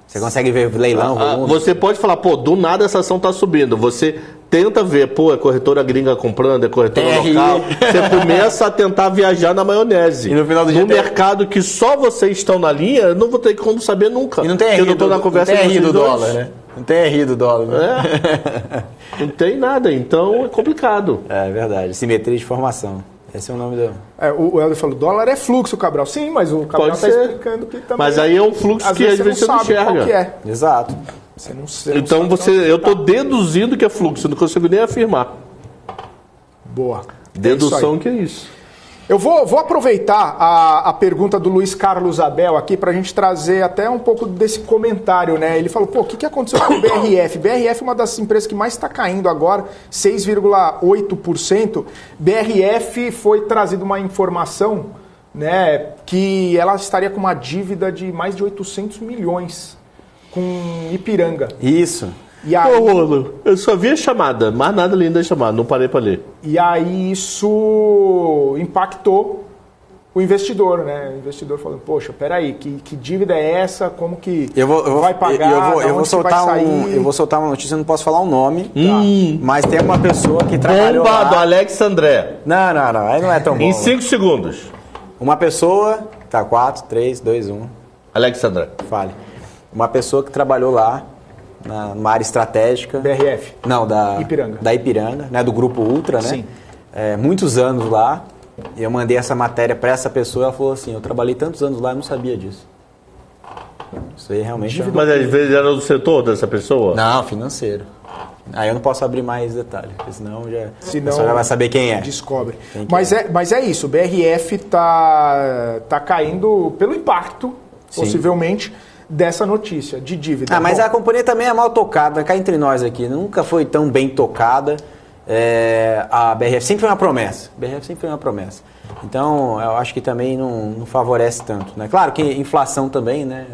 Você consegue ver leilão, volume. Você pode falar, do nada essa ação está subindo. Você tenta ver, é corretora gringa comprando, é corretora local. Você começa a tentar viajar na maionese. E no final do dia mercado que só vocês estão na linha, eu não vou ter como saber nunca. E não tem RI do dólar, né? Não tem RI do dólar, né? Não tem nada, então é complicado. É verdade, simetria de informação. Esse é o nome do... O Helder falou, dólar é fluxo, Cabral. Sim, mas o Cabral está explicando que também... Mas aí é um fluxo que às vezes você não enxerga. Qual que é. Exato. Você não então eu estou deduzindo que é fluxo, não consigo nem afirmar. Boa. Dedução que é isso. Eu vou aproveitar a pergunta do Luiz Carlos Abel aqui para a gente trazer até um pouco desse comentário, né? Ele falou, o que aconteceu com o BRF? BRF é uma das empresas que mais está caindo agora, 6,8%. BRF foi trazida uma informação, né, que ela estaria com uma dívida de mais de 800 milhões com Ipiranga. Isso. E aí, eu só vi a chamada, mais nada além da chamada, não parei para ler. E aí isso impactou o investidor, né? O investidor falando, poxa, peraí, que dívida é essa? Como que vai pagar? Eu vou soltar uma notícia, eu não posso falar o nome, mas tem uma pessoa que trabalhou lá... do Alex André. Não, aí não é tão bom. Em 5 segundos. Uma pessoa... Tá, 4, 3, 2, 1. Alex André. Fale. Uma pessoa que trabalhou lá, numa área estratégica. BRF? Não, da Ipiranga. Da Ipiranga, né, do Grupo Ultra, né? Sim. Muitos anos lá. E eu mandei essa matéria para essa pessoa, ela falou assim, eu trabalhei tantos anos lá e não sabia disso. Isso aí realmente... Mas às vezes era do setor dessa pessoa? Não, financeiro. Aí eu não posso abrir mais detalhes, porque senão você já vai saber quem é. Descobre. Mas é isso, o BRF tá caindo pelo impacto, possivelmente, dessa notícia de dívida. Mas a companhia também é mal tocada, cá entre nós aqui, nunca foi tão bem tocada. A BRF sempre foi uma promessa. Então, eu acho que também não favorece tanto, né? Claro que inflação também, né?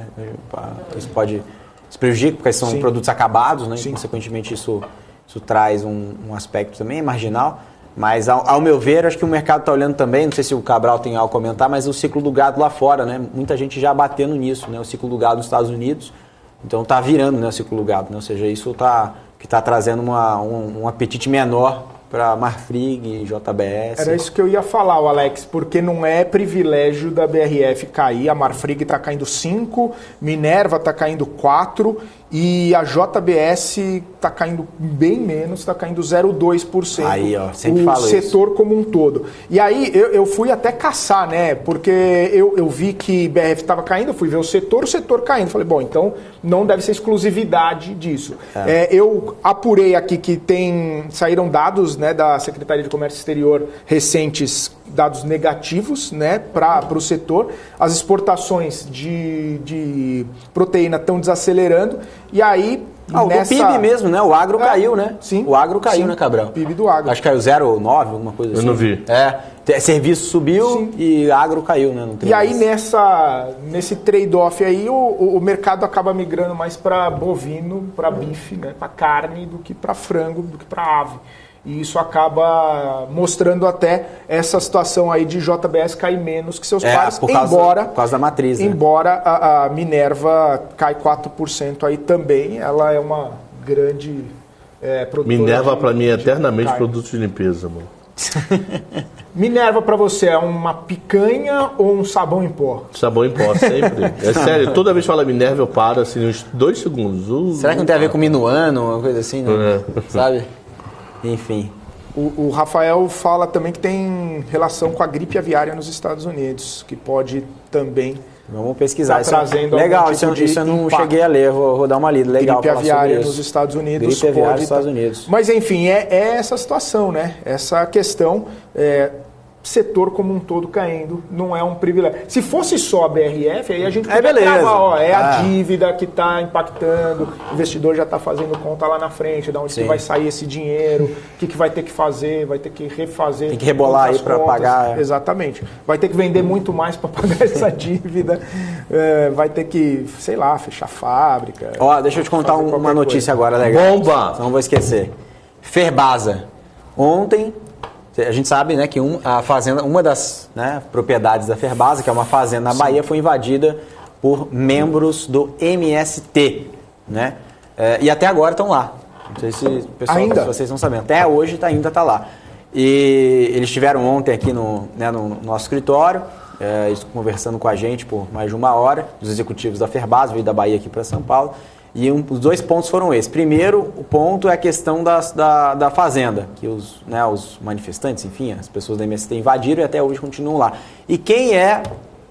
Isso prejudica, porque são produtos acabados, né? E, consequentemente, isso traz um aspecto também marginal. Mas, ao meu ver, acho que o mercado está olhando também, não sei se o Cabral tem algo a comentar, mas o ciclo do gado lá fora, né? Muita gente já batendo nisso, né? O ciclo do gado nos Estados Unidos, então está virando, né, o ciclo do gado, né? Ou seja, isso está trazendo um apetite menor para Marfrig, JBS. Era isso que eu ia falar, Alex, porque não é privilégio da BRF cair. A Marfrig está caindo 5%, Minerva está caindo 4% e a JBS está caindo bem menos, está caindo 0,2%. Aí, ó, sempre falo isso. O setor como um todo. E aí eu fui até caçar, né? Porque eu vi que BRF estava caindo, eu fui ver o setor caindo. Falei, bom, então não deve ser exclusividade disso. Eu apurei aqui que saíram dados, né, da Secretaria de Comércio Exterior recentes, dados negativos, né, para o setor. As exportações de proteína estão desacelerando. E aí, o PIB mesmo, né? O agro caiu, né? Sim. O agro caiu, né, Cabral? O PIB do agro. Acho que caiu 0,9, alguma coisa assim. Eu não vi. Serviço subiu e agro caiu, né? E aí, nesse trade-off aí, o mercado acaba migrando mais para bovino, para bife, né? Para carne, do que para frango, do que para ave. E isso acaba mostrando até essa situação aí de JBS cair menos que seus pares, por causa da matriz. Né? Embora a Minerva cai 4% aí também, ela é uma grande produtora. Minerva para mim é eternamente produto de limpeza, mano. Minerva para você é uma picanha ou um sabão em pó? Sabão em pó, sempre. É sério, toda vez que fala Minerva eu paro assim uns 2 segundos. Será que não tem a ver com minuano, uma coisa assim, não? Sabe? Enfim. O Rafael fala também que tem relação com a gripe aviária nos Estados Unidos, que pode também... Vamos pesquisar. Tá trazendo legal, isso eu não cheguei a ler, vou dar uma lida. Legal. Gripe aviária nos Estados Unidos. Gripe aviária nos Estados Unidos. Mas enfim, é essa situação, né? Essa questão... setor como um todo caindo, não é um privilégio. Se fosse só a BRF, aí a gente poderia travar, a dívida que está impactando, o investidor já está fazendo conta lá na frente, de onde que vai sair esse dinheiro, o que vai ter que fazer, vai ter que refazer. Tem que rebolar aí para pagar. Exatamente. Vai ter que vender muito mais para pagar essa dívida, vai ter que, sei lá, fechar fábrica. Deixa eu te contar uma notícia agora legal. Bomba! Não vou esquecer. Ferbasa. Ontem... A gente sabe, né, que a fazenda, uma das, né, propriedades da Ferbasa, que é uma fazenda na Bahia, foi invadida por membros do MST, né? E até agora estão lá. Não sei se se vocês estão sabendo. Até hoje ainda está lá. E eles estiveram ontem aqui no nosso escritório, conversando com a gente por mais de 1 hora, os executivos da Ferbasa, veio da Bahia aqui para São Paulo. E os 2 pontos foram esses. Primeiro, o ponto é a questão da fazenda, que os manifestantes, enfim, as pessoas da MST invadiram e até hoje continuam lá. E quem é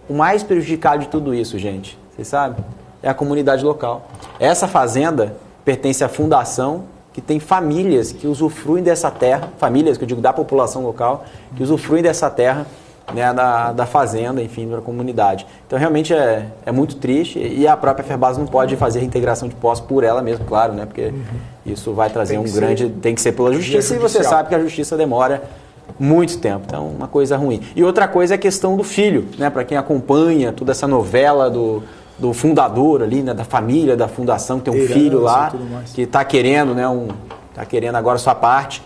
o mais prejudicado de tudo isso, gente? Vocês sabem? É a comunidade local. Essa fazenda pertence à fundação que tem famílias que usufruem dessa terra, famílias que eu digo da população local, que usufruem dessa terra, né, da fazenda, enfim, da comunidade. Então, realmente é muito triste e a própria Ferbasa não pode fazer reintegração de posse por ela mesma, claro, né, porque isso vai trazer tem que ser pela justiça e você sabe que a justiça demora muito tempo, então uma coisa ruim. E outra coisa é a questão do filho, né, para quem acompanha toda essa novela do fundador ali, né, da família, da fundação, que tem um filho lá que está querendo, né, tá querendo agora a sua parte.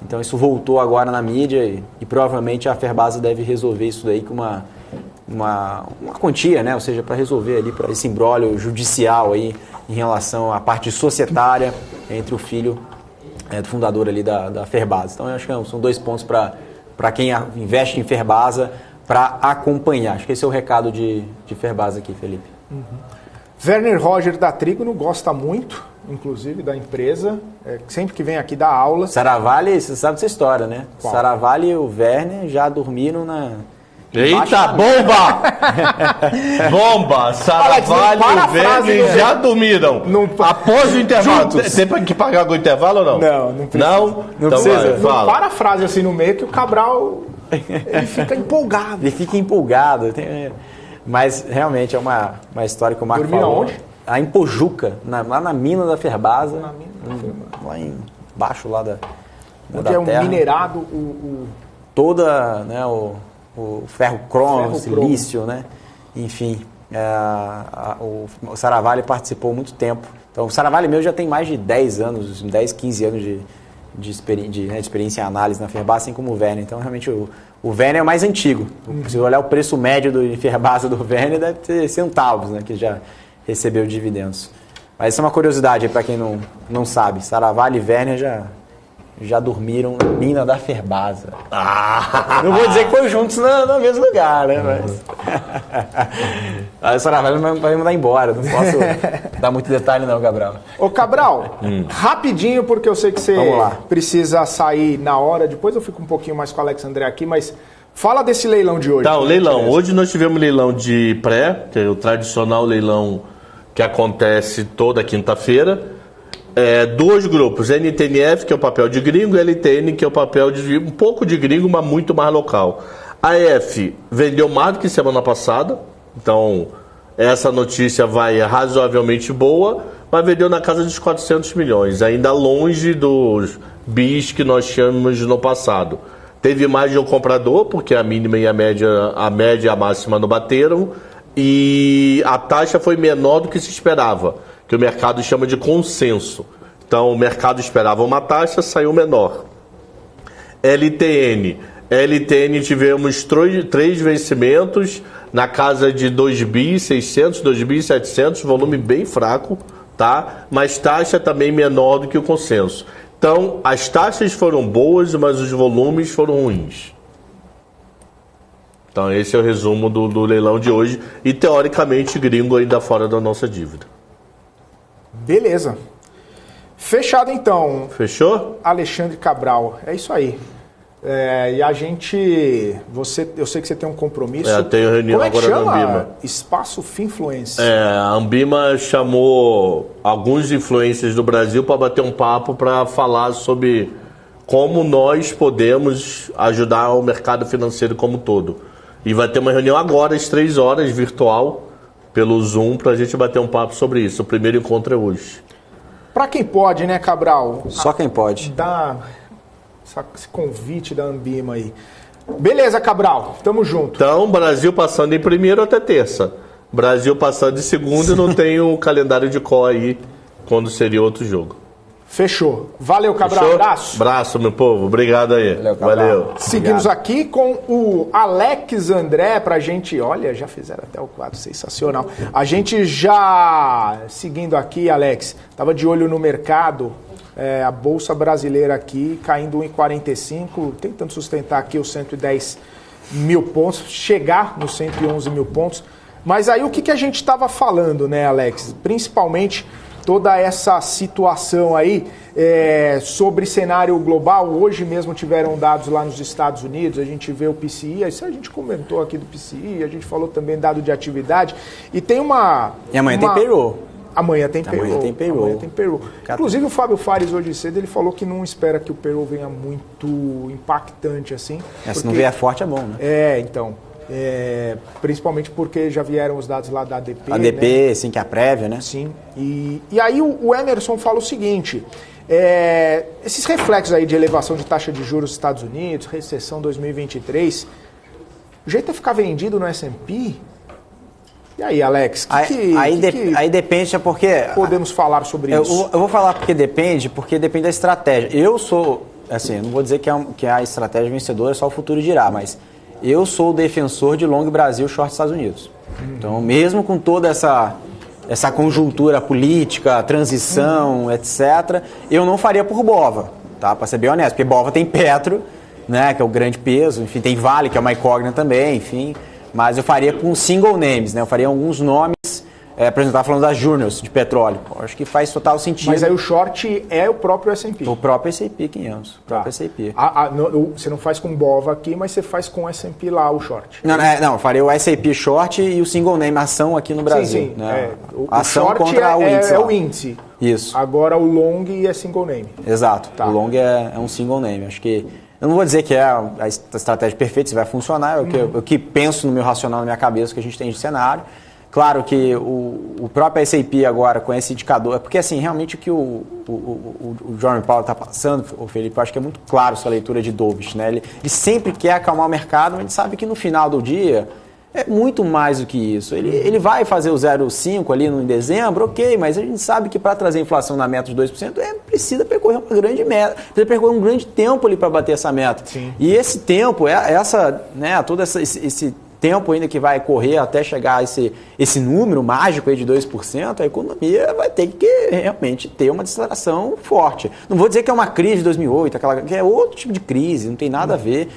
Então isso voltou agora na mídia e provavelmente a Ferbasa deve resolver isso daí com uma quantia, né? Ou seja, para resolver ali para esse imbróglio judicial aí em relação à parte societária entre o filho do fundador ali da Ferbasa. Então eu acho que são 2 pontos para quem investe em Ferbasa para acompanhar. Acho que esse é o recado de Ferbasa aqui, Felipe. Werner Roger da Trigo não gosta muito, inclusive, da empresa. Sempre que vem aqui dar aula. Saravalli, você sabe dessa história, né? Qual? Saravalli e o Werner já dormiram Eita, bomba! Bomba! Saravalho e Verne já dormiram. Após o intervalo. Tem que pagar o intervalo ou não? Não precisa. Não Então precisa. Não para a frase assim no meio que o Cabral ele fica empolgado. Ele fica empolgado. Mas realmente é uma história que o Marco falou. Onde? Em Pojuca, lá na mina da Ferbasa. Lá embaixo lá da onde é um terra. Minerado Toda, né, o ferro cromo, silício, né? Enfim, o Saravalli participou muito tempo. Então, o Saravalli meu já tem mais de 10 anos, 10, 15 anos de experiência em análise na Ferbasa, assim como o Verne. Então, realmente, o Verne é o mais antigo. Se olhar o preço médio de Ferbasa do Verne, deve ter centavos, né? Que já recebeu dividendos. Mas isso é uma curiosidade para quem não sabe. Saravalli e Verne já dormiram na mina da Ferbasa. Não vou dizer que foi juntos no mesmo lugar, né? Mas o Saravalli vai me mandar embora. Não posso dar muito detalhe não, Cabral. Ô, Cabral, rapidinho, porque eu sei que você precisa sair na hora. Depois eu fico um pouquinho mais com o Alex André aqui, mas fala desse leilão de hoje. Tá, o leilão. Hoje nós tivemos leilão de pré, que é o tradicional leilão que acontece toda quinta-feira. Dois grupos, NTNF, que é o papel de gringo, e LTN, que é o papel de um pouco de gringo, mas muito mais local. A F vendeu mais do que semana passada, então essa notícia vai razoavelmente boa, mas vendeu na casa dos 400 milhões, ainda longe dos bis que nós tínhamos no passado. Teve mais de um comprador, porque a mínima e a média e a máxima não bateram, e a taxa foi menor do que se esperava, que o mercado chama de consenso. Então, o mercado esperava uma taxa, saiu menor. LTN tivemos 3 vencimentos na casa de 2.600, 2.700, volume bem fraco, tá? Mas taxa também menor do que o consenso. Então, as taxas foram boas, mas os volumes foram ruins. Então, esse é o resumo do leilão de hoje. E, teoricamente, gringo ainda fora da nossa dívida. Beleza. Fechado, então. Fechou? Alexandre Cabral. É isso aí. E a gente... eu sei que você tem um compromisso. Eu tenho reunião agora na Ambima. Espaço Finfluência. A Ambima chamou alguns influencers do Brasil para bater um papo para falar sobre como nós podemos ajudar o mercado financeiro como um todo. E vai ter uma reunião agora, às 3 horas, virtual, pelo Zoom, para a gente bater um papo sobre isso. O primeiro encontro é hoje. Para quem pode, né, Cabral? Só quem pode. Dá esse convite da Ambima aí. Beleza, Cabral. Tamo junto. Então, Brasil passando em primeiro até terça. Brasil passando em segundo e não tem o calendário de call aí, quando seria outro jogo. Fechou. Valeu, Cabral. Fechou? Abraço. Abraço, meu povo. Obrigado aí. Valeu. Seguimos aqui com o Alex André pra gente... Olha, já fizeram até o quadro sensacional. A gente já... Seguindo aqui, Alex, tava de olho no mercado. A Bolsa Brasileira aqui caindo 1,45, tentando sustentar aqui os 110 mil pontos, chegar nos 111 mil pontos. Mas aí o que a gente estava falando, né, Alex? Principalmente toda essa situação aí sobre cenário global. Hoje mesmo tiveram dados lá nos Estados Unidos, a gente vê o PCI, isso a gente comentou aqui do PCI, a gente falou também dado de atividade. E tem uma... E amanhã tem payroll. Amanhã tem payroll. Amanhã tem payroll. Inclusive o Fábio Fares hoje cedo ele falou que não espera que o payroll venha muito impactante assim. Se não vier forte é bom, né? Então. Principalmente porque já vieram os dados lá da ADP. ADP, né? Sim, que é a prévia, né? Sim. E aí o Emerson fala o seguinte: esses reflexos aí de elevação de taxa de juros nos Estados Unidos, recessão 2023, o jeito é ficar vendido no S&P? E aí, Alex, aí depende, porque... Podemos falar sobre isso? Eu vou falar porque depende da estratégia. Eu sou, assim, não vou dizer que a estratégia vencedora é só o futuro dirá, mas eu sou o defensor de long Brasil, short Estados Unidos. Então, mesmo com toda essa conjuntura política, transição, etc., eu não faria por Bova, tá? Para ser bem honesto, porque Bova tem Petro, né, que é o grande peso, enfim, tem Vale, que é uma incógnita também, enfim... Mas eu faria com single names, né? Eu faria alguns nomes por exemplo, estava falando das Juniors de petróleo. Acho que faz total sentido. Mas aí o short é o próprio S&P. O próprio S&P 500. O próprio S&P. Você não faz com BOVA aqui, mas você faz com o S&P lá, o short. Não, eu farei o S&P short e o single name ação aqui no Brasil. Sim. Né? O ação short contra o índice. É o índice. Isso. Agora o long é single name. Exato. Tá. O long é um single name. Acho que... Eu não vou dizer que é a estratégia perfeita, se vai funcionar. É o que penso no meu racional, na minha cabeça, que a gente tem de cenário. Claro que o próprio S&P agora, com esse indicador... Porque, assim, realmente o que o Jerome Powell está passando, o Felipe, eu acho que é muito claro sua leitura de dovish, né? Ele sempre quer acalmar o mercado, mas a gente sabe que no final do dia é muito mais do que isso. Ele vai fazer o 0,5 ali em dezembro, ok, mas a gente sabe que para trazer a inflação na meta de 2%, precisa percorrer uma grande meta, precisa percorrer um grande tempo ali para bater essa meta. Sim. E esse tempo, todo esse tempo ainda que vai correr até chegar a esse número mágico aí de 2%, a economia vai ter que realmente ter uma desaceleração forte. Não vou dizer que é uma crise de 2008, que é outro tipo de crise, não tem nada a ver.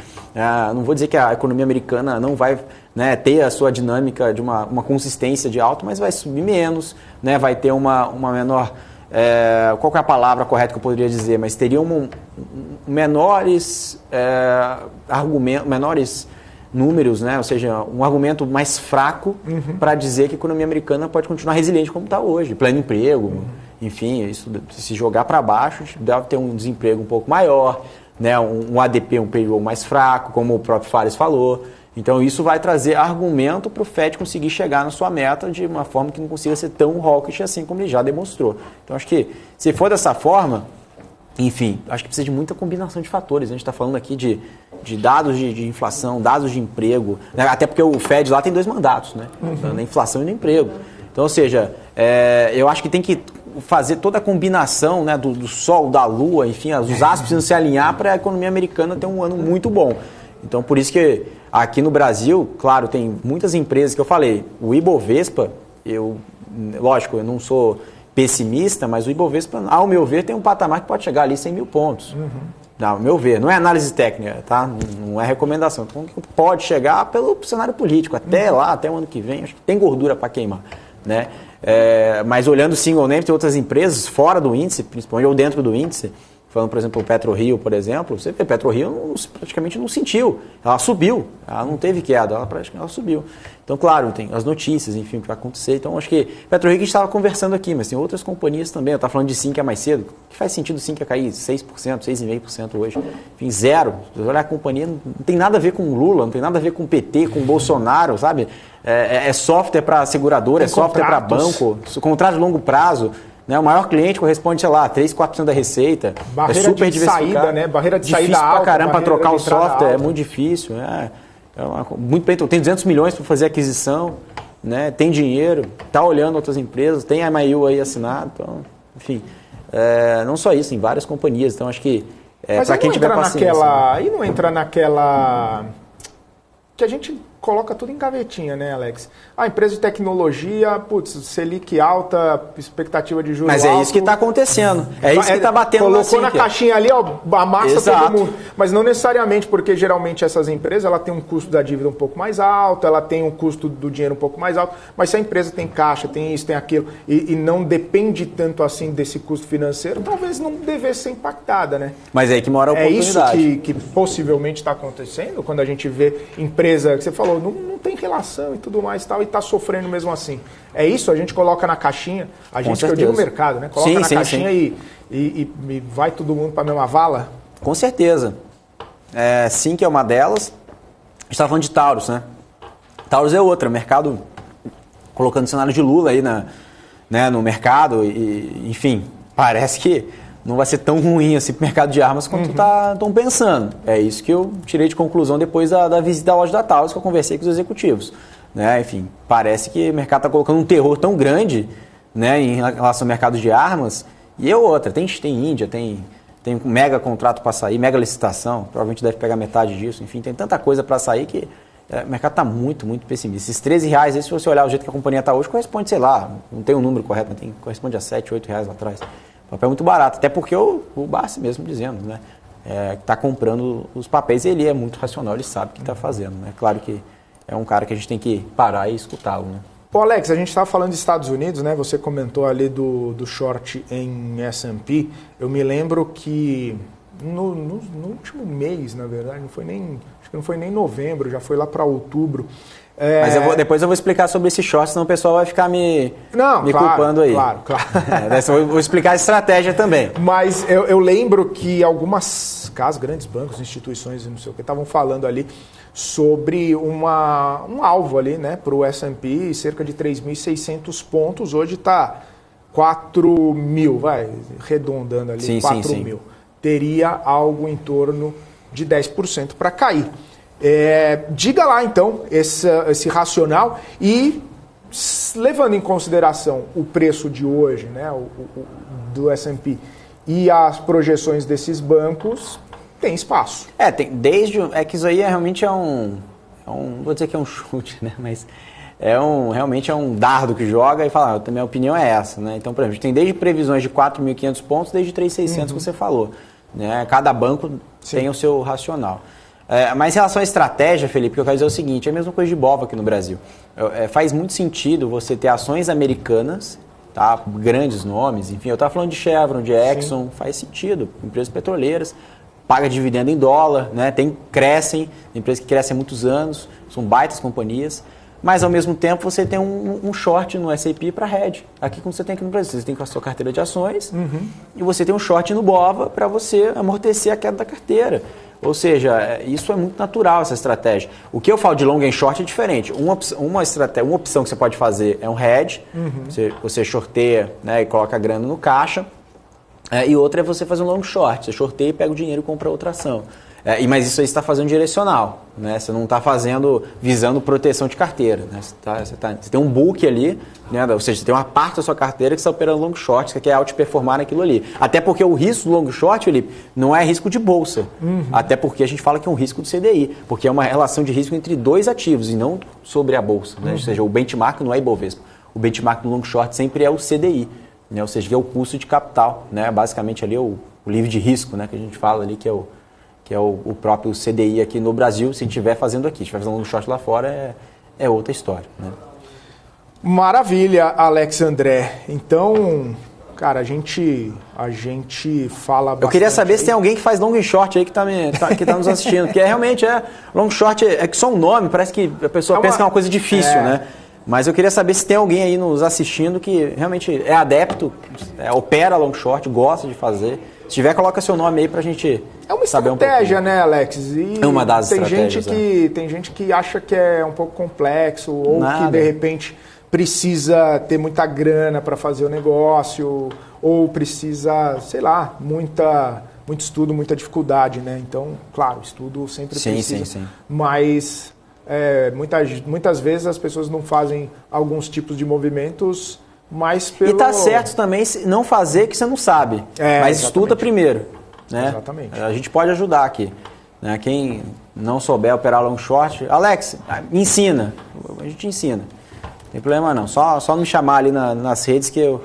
Não vou dizer que a economia americana não vai ter a sua dinâmica de uma consistência de alto, mas vai subir menos, vai ter uma menor... qual que é a palavra correta que eu poderia dizer? Mas teriam menores argumentos, menores números, ou seja, um argumento mais fraco para dizer que a economia americana pode continuar resiliente como está hoje. Pleno emprego, enfim, isso se jogar para baixo, deve ter um desemprego um pouco maior, um ADP, um payroll mais fraco, como o próprio Fares falou. Então isso vai trazer argumento para o FED conseguir chegar na sua meta de uma forma que não consiga ser tão hawkish assim como ele já demonstrou. Então acho que se for dessa forma, enfim, acho que precisa de muita combinação de fatores. A gente está falando aqui de dados de inflação, dados de emprego, até porque o FED lá tem 2 mandatos, na inflação e no emprego. Então, ou seja, eu acho que tem que fazer toda a combinação do Sol, da Lua, enfim, os astros precisam se alinhar para a economia americana ter um ano muito bom. Então, por isso que aqui no Brasil, claro, tem muitas empresas que eu falei, o Ibovespa, lógico, eu não sou pessimista, mas o Ibovespa, ao meu ver, tem um patamar que pode chegar ali 100 mil pontos. Ao meu ver, não é análise técnica, tá? Não é recomendação. Então, pode chegar pelo cenário político, até lá, até o ano que vem, acho que tem gordura para queimar, mas olhando o single name, tem outras empresas fora do índice, principalmente, ou dentro do índice, falando, por exemplo, o PetroRio, por exemplo, você vê, PetroRio praticamente não sentiu, ela subiu, ela não teve queda, ela subiu. Então, claro, tem as notícias, enfim, o que vai acontecer. Então, acho que PetroRio que a gente estava conversando aqui, mas tem outras companhias também. Eu estava falando de Sinqia mais cedo, que faz sentido o Sinqia cair 6%, 6,5% hoje. Enfim, zero. Se você olhar a companhia, não tem nada a ver com Lula, não tem nada a ver com PT, com Bolsonaro, sabe? É software para seguradora, é software para banco, contrato de longo prazo. O maior cliente corresponde, sei lá, 3%, 4% da receita. Barreira é super de saída, barreira de saída alta. Difícil pra caramba para trocar o software, alta. é muito difícil. Muito bem, tem 200 milhões para fazer aquisição, tem dinheiro, está olhando outras empresas, tem a MIU aí assinado, então, enfim, não só isso, tem várias companhias, então acho que para quem tiver paciência. Aí não entra naquela que a gente coloca tudo em gavetinha, né, Alex? A empresa de tecnologia, Selic alta, expectativa de juros Mas alto. É isso que está acontecendo. É isso que está batendo colocou na caixinha ali, amassa Exato. todo mundo. Mas não necessariamente, porque geralmente essas empresas ela tem um custo da dívida um pouco mais alto, ela tem um custo do dinheiro um pouco mais alto, mas se a empresa tem caixa, tem isso, tem aquilo, e não depende tanto assim desse custo financeiro, talvez não devesse ser impactada, né? Mas é aí que mora a oportunidade. É isso que possivelmente está acontecendo, quando a gente vê empresa, que você falou, não tem relação e tudo mais e tal, e está sofrendo mesmo assim. É isso, a gente coloca na caixinha, a gente, que eu digo mercado, né? Coloca na caixinha e vai todo mundo para a mesma vala? Com certeza. Sim, que é uma delas. A gente estava falando de Taurus, né? Taurus é outra, mercado colocando o cenário de Lula aí no mercado, enfim, parece que não vai ser tão ruim assim para o mercado de armas quanto estão pensando. É isso que eu tirei de conclusão depois da visita à loja da Taurus, que eu conversei com os executivos. Enfim, parece que o mercado está colocando um terror tão grande em relação ao mercado de armas. E outra, tem Índia, tem um mega contrato para sair, mega licitação, provavelmente deve pegar metade disso. Enfim, tem tanta coisa para sair que o mercado está muito, muito pessimista. Esses R$13, se você olhar o jeito que a companhia está hoje, corresponde, sei lá, não tem um número correto, mas corresponde a R$7, R$8 lá atrás. O papel é muito barato, até porque o Barsi mesmo dizendo, está comprando os papéis e ele é muito racional, ele sabe o que está fazendo. Claro que é um cara que a gente tem que parar e escutá-lo. Pô, Alex, a gente estava falando dos Estados Unidos, né? Você comentou ali do short em S&P. Eu me lembro que no último mês, na verdade, acho que não foi nem novembro, já foi lá para outubro. Mas depois eu vou explicar sobre esse short, senão o pessoal vai ficar me culpando aí. Claro. Eu vou explicar a estratégia também. Mas eu lembro que algumas casas, grandes bancos, instituições e não sei o que, estavam falando ali sobre um alvo ali, né, para o S&P, cerca de 3.600 pontos. Hoje está 4.000, arredondando ali, 4.000. Teria algo em torno de 10% para cair. Diga lá, então, esse racional e, levando em consideração o preço de hoje, né, do S&P e as projeções desses bancos, tem espaço. Que isso aí realmente não vou dizer que é um chute, né, mas realmente é um dardo que joga e fala, a minha opinião é essa, né? Então, por exemplo, a gente tem desde previsões de 4.500 pontos, desde 3.600 que você falou, né? Cada banco tem o seu racional. Mas em relação à estratégia, Felipe, que eu quero dizer é o seguinte, é a mesma coisa de Bova aqui no Brasil. Faz muito sentido você ter ações americanas, tá? Grandes nomes, enfim, eu estava falando de Chevron, de Exxon, faz sentido, empresas petroleiras, paga dividendo em dólar, né? Crescem, empresas que crescem há muitos anos, são baitas companhias, mas ao mesmo tempo você tem um short no S&P para hedge. Aqui como você tem aqui no Brasil, você tem com a sua carteira de ações e você tem um short no Bova para você amortecer a queda da carteira. Ou seja, isso é muito natural, essa estratégia. O que eu falo de long and short é diferente. Uma opção que você pode fazer é um hedge, você shorteia, né, e coloca a grana no caixa, e outra é você fazer um long short, você shorteia e pega o dinheiro e compra outra ação. Mas isso aí você está fazendo direcional, né? Você não está visando proteção de carteira, né? Você tem um book ali, né? Ou seja, você tem uma parte da sua carteira que você está operando long short, você quer outperformar naquilo ali. Até porque o risco do long short, Felipe, não é risco de bolsa. Até porque a gente fala que é um risco do CDI, porque é uma relação de risco entre dois ativos e não sobre a bolsa. Né? Ou seja, o benchmark não é Ibovespa. O benchmark do long short sempre é o CDI, né? Ou seja, que é o custo de capital, né? Basicamente ali o livre de risco, né? Que a gente fala ali que é o próprio CDI aqui no Brasil, se a gente estiver fazendo aqui. Se estiver fazendo um short lá fora, é outra história, né? Maravilha, Alex André. Então, cara, a gente fala bastante. Eu queria saber se tem alguém que faz long e short aí que tá nos assistindo, porque realmente long short é que só um nome, parece que a pessoa pensa que é uma coisa difícil, né? Mas eu queria saber se tem alguém aí nos assistindo que realmente é adepto, opera long short, gosta de fazer. Se tiver, coloca seu nome aí pra gente saber um pouco. É uma estratégia, né, Alex? E uma das estratégias. Tem gente que acha que é um pouco complexo ou que, de repente, precisa ter muita grana para fazer o negócio ou precisa, sei lá, muito estudo, muita dificuldade, né? Então, claro, estudo sempre precisa. Sim. Mas muitas vezes as pessoas não fazem alguns tipos de movimentos. E tá certo também não fazer que você não sabe, mas exatamente. Estuda primeiro. Né? Exatamente. A gente pode ajudar aqui. Né? Quem não souber operar long short, Alex, ensina. A gente ensina. Não tem problema não. Só me chamar ali nas redes que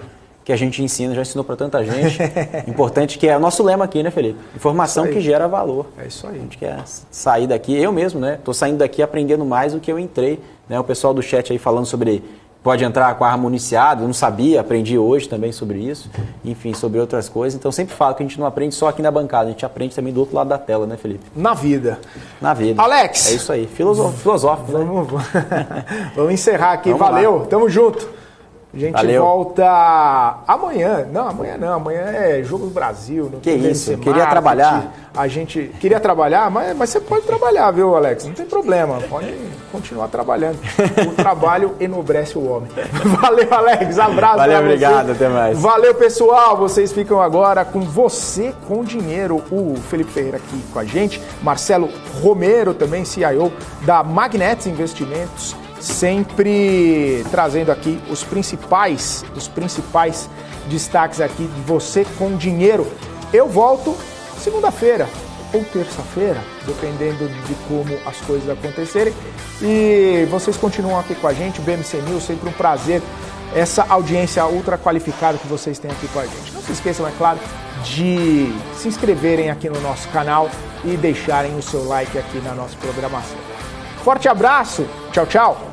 a gente ensina, já ensinou para tanta gente. Importante que é o nosso lema aqui, né, Felipe? Informação que gera valor. É isso aí. A gente quer sair daqui, eu mesmo, né? Estou saindo daqui aprendendo mais do que eu entrei. Né? O pessoal do chat aí falando sobre... Pode entrar com arma municiada, eu não sabia, aprendi hoje também sobre isso, enfim, sobre outras coisas. Então, sempre falo que a gente não aprende só aqui na bancada, a gente aprende também do outro lado da tela, né, Felipe? Na vida. Alex! É isso aí, filosófico. Vamos encerrar aqui, valeu, tamo junto. A gente volta amanhã. Não, amanhã é Jogo do Brasil. Que isso, eu queria trabalhar. A gente queria trabalhar, mas você pode trabalhar, viu, Alex? Não tem problema, pode continuar trabalhando. O trabalho enobrece o homem. Valeu, Alex, abraço. Valeu, obrigado, até mais. Valeu, pessoal, vocês ficam agora com Você com Dinheiro. O Felipe Ferreira aqui com a gente, Marcelo Romero também, CIO da Magnetis Investimentos, sempre trazendo aqui os principais destaques aqui de Você com Dinheiro. Eu volto segunda-feira ou terça-feira, dependendo de como as coisas acontecerem. E vocês continuam aqui com a gente, BMC News, sempre um prazer. Essa audiência ultra qualificada que vocês têm aqui com a gente. Não se esqueçam, é claro, de se inscreverem aqui no nosso canal e deixarem o seu like aqui na nossa programação. Forte abraço, tchau, tchau!